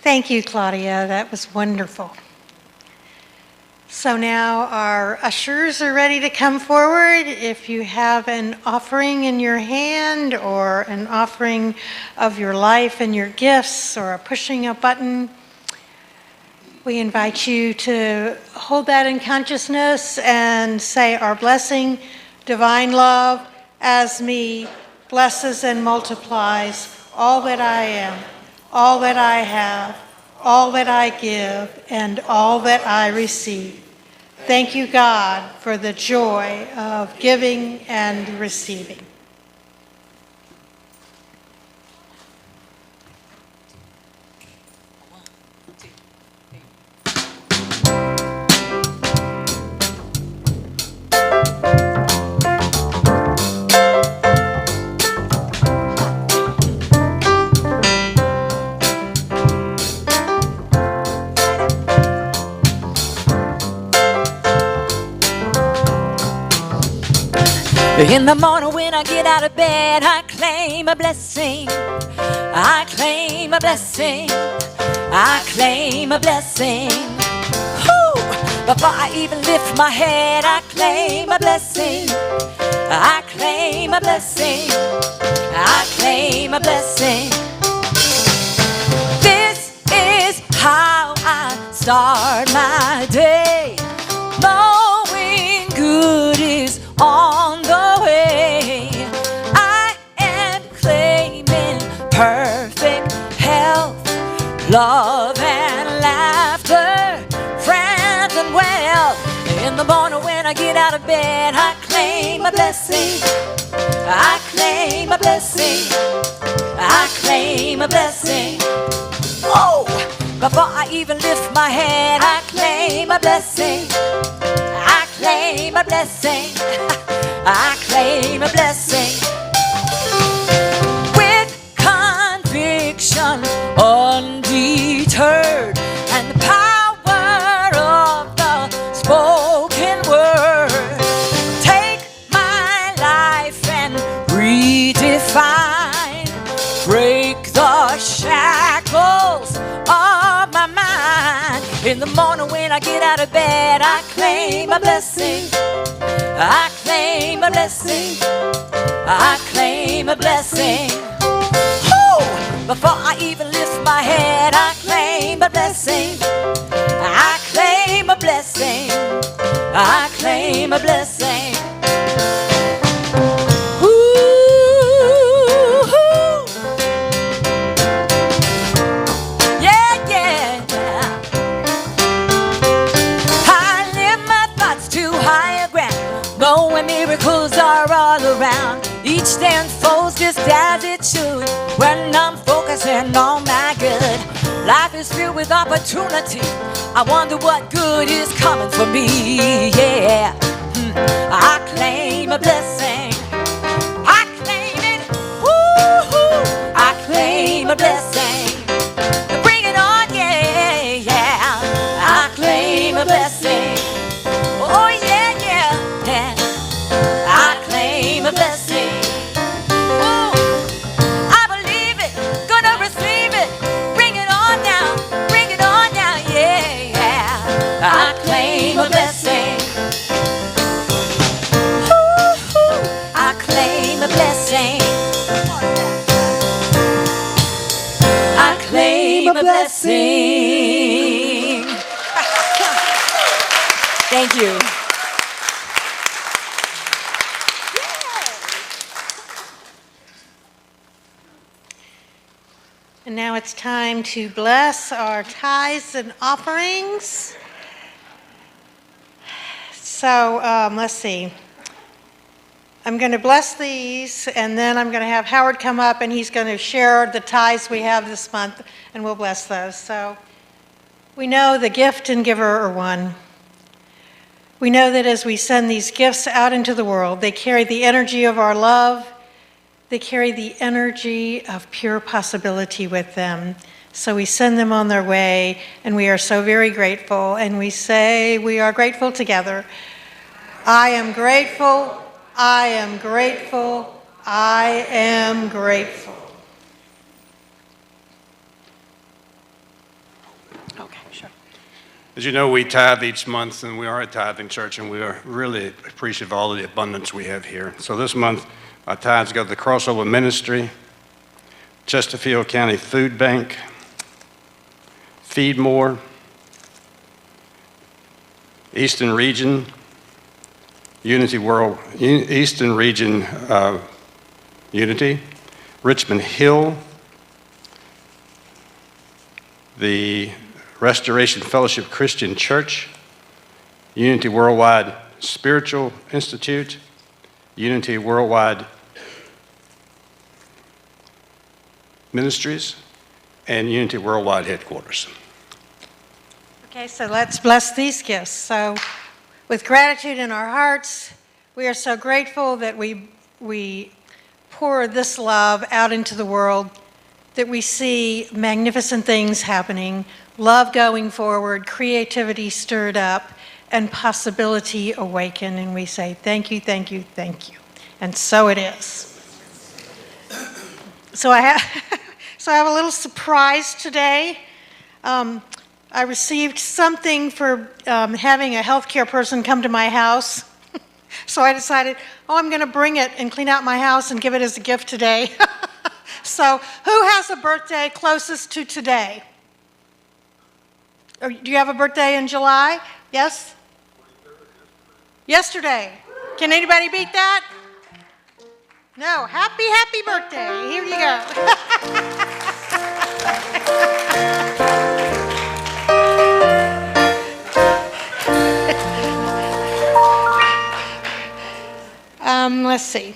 Thank you, Claudia. That was wonderful. So now our ushers are ready to come forward. If you have an offering in your hand or an offering of your life and your gifts or pushing a button, we invite you to hold that in consciousness and say our blessing, divine love, as me, blesses and multiplies all that I am, all that I have, all that I give, and all that I receive. Thank you, God, for the joy of giving and receiving. In the morning when I get out of bed, I claim a blessing. I claim a blessing. I claim a blessing. Whew! Before I even lift my head, I claim a blessing. I claim a blessing. I claim a blessing. This is how I start my day, knowing good is on the way. I am claiming perfect health, love and laughter, friends and wealth. In the morning when I get out of bed, I claim a blessing. I claim a blessing. I claim a blessing. Oh, Before I even lift my head, I claim a blessing. I claim a blessing. I claim a blessing. With conviction undeterred, and the power of the spoken word, take my life and redefine, break the shackles of my mind. In the morning when I get out of bed, I claim a blessing. I claim a blessing. I claim a blessing. Woo! Before I even lift my head, I claim a blessing. I claim a blessing. I claim a blessing. Knowing miracles are all around. Each day unfolds just as it should. When I'm focusing on my good, life is filled with opportunity. I wonder what good is coming for me. Yeah, I claim a blessing. I claim it. Woo-hoo. I claim a blessing. Bring it on, yeah, yeah. I claim a blessing. Oh yeah. I claim a blessing. Ooh, I believe it, gonna receive it. Bring it on now, yeah, yeah. I claim a blessing. Ooh, I claim a blessing. I claim a blessing. Thank you. And now it's time to bless our tithes and offerings. So let's see. I'm going to bless these, and then I'm going to have Howard come up, and he's going to share the tithes we have this month, and we'll bless those. So we know the gift and giver are one. We know that as we send these gifts out into the world, they carry the energy of our love. They carry the energy of pure possibility with them. So we send them on their way, and we are so very grateful. And we say we are grateful together. I am grateful. I am grateful. I am grateful. Okay, sure. As you know, we tithe each month, and we are a tithing church, and we are really appreciative of all of the abundance we have here. So this month, our tithes go to the Crossover Ministry, Chesterfield County Food Bank, Feed More, Eastern Region, Unity World, Eastern Region Unity, Richmond Hill, the Restoration Fellowship Christian Church, Unity Worldwide Spiritual Institute, Unity Worldwide Ministries, and Unity Worldwide Headquarters. Okay, so let's bless these gifts. So with gratitude in our hearts, we are so grateful that we pour this love out into the world, that we see magnificent things happening, love going forward, creativity stirred up, and possibility awaken, and we say thank you, thank you, thank you. And so it is. So I have a little surprise today. I received something for having a healthcare person come to my house. So I decided, I'm going to bring it and clean out my house and give it as a gift today. So who has a birthday closest to today? Or do you have a birthday in July? Yes? Yesterday. Can anybody beat that? No. Happy, happy birthday. Here you go. Let's see.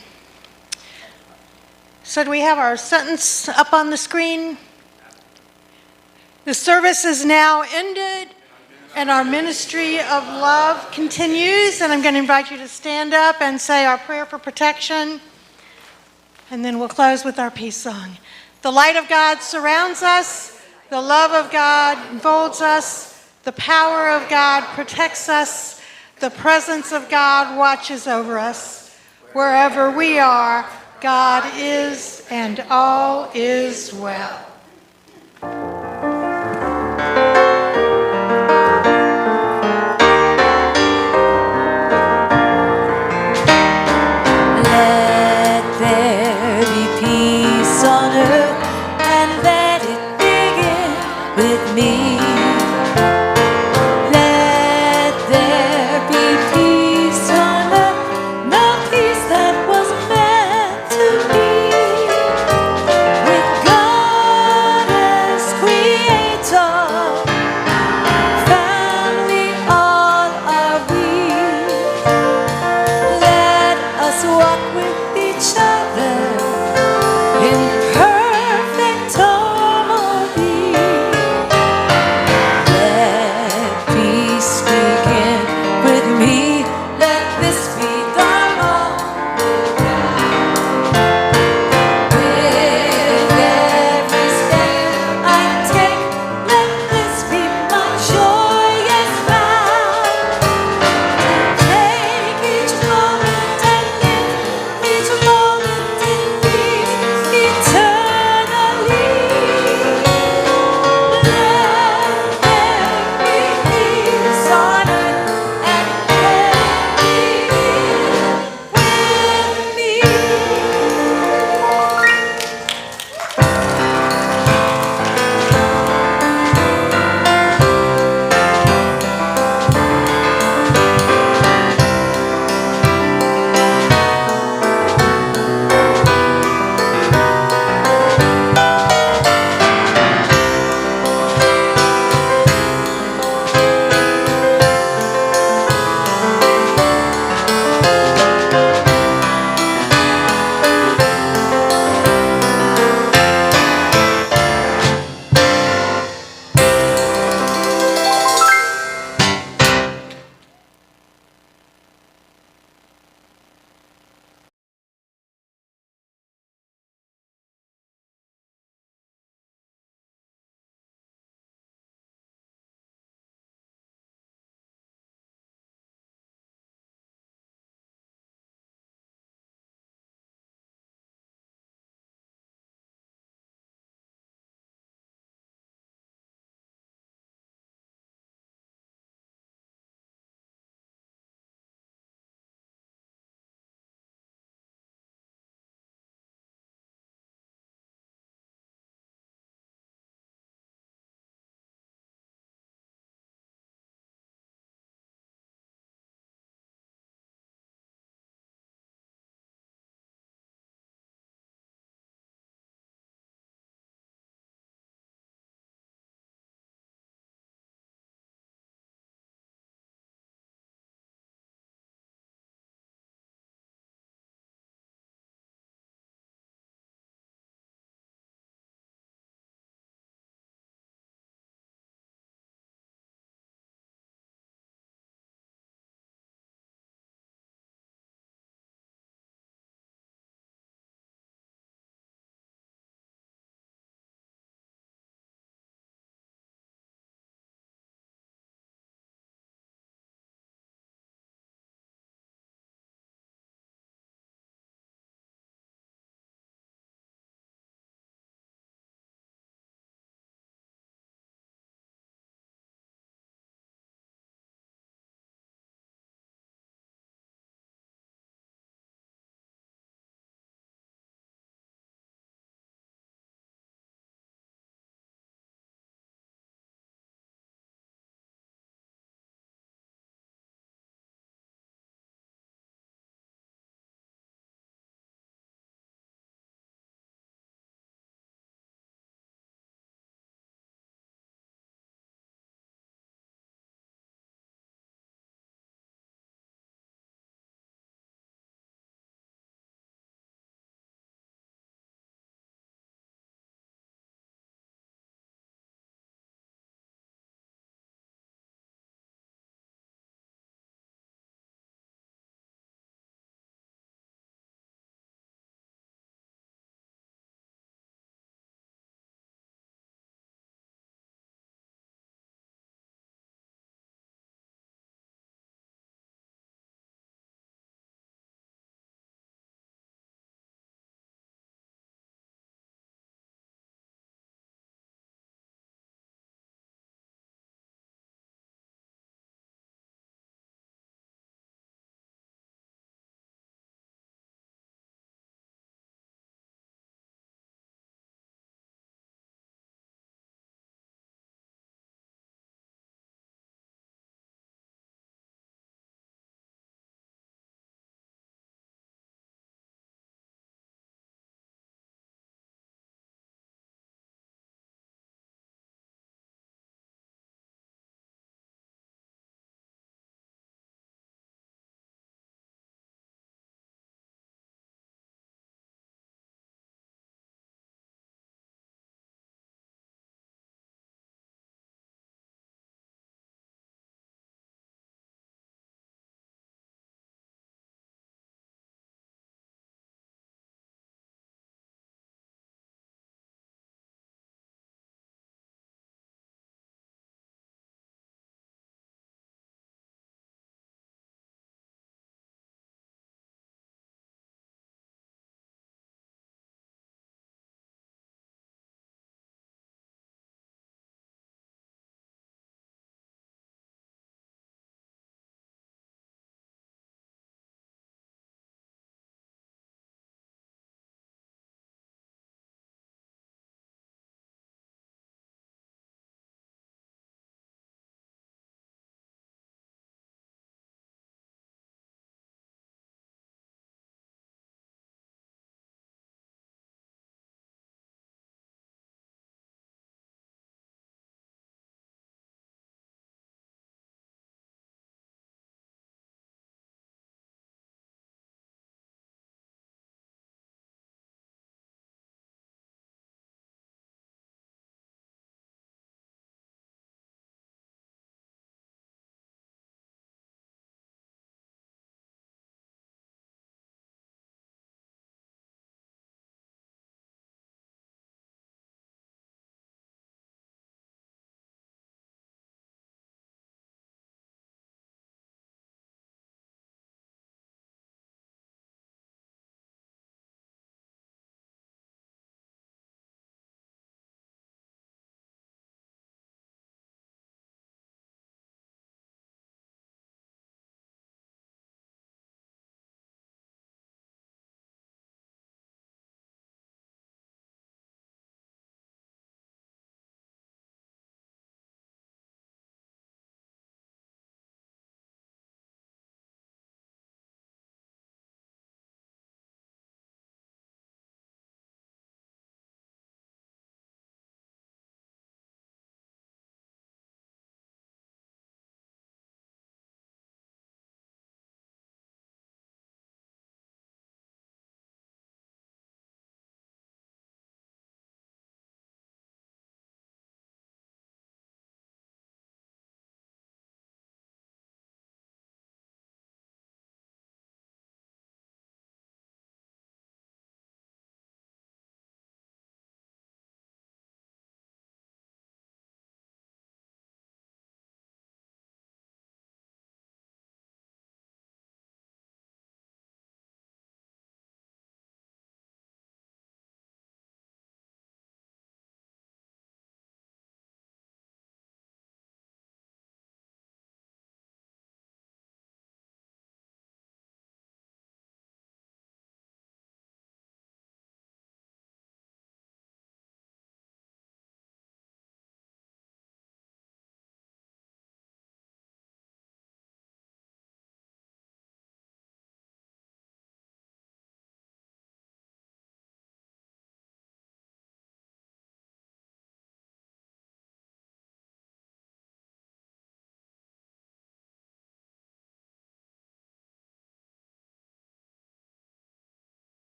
So do we have our sentence up on the screen? The service is now ended, and our ministry of love continues. And I'm going to invite you to stand up and say our prayer for protection. And then we'll close with our peace song. The light of God surrounds us. The love of God enfolds us. The power of God protects us. The presence of God watches over us. Wherever we are, God is, and all is well. Let there be peace on earth, and let it begin with me.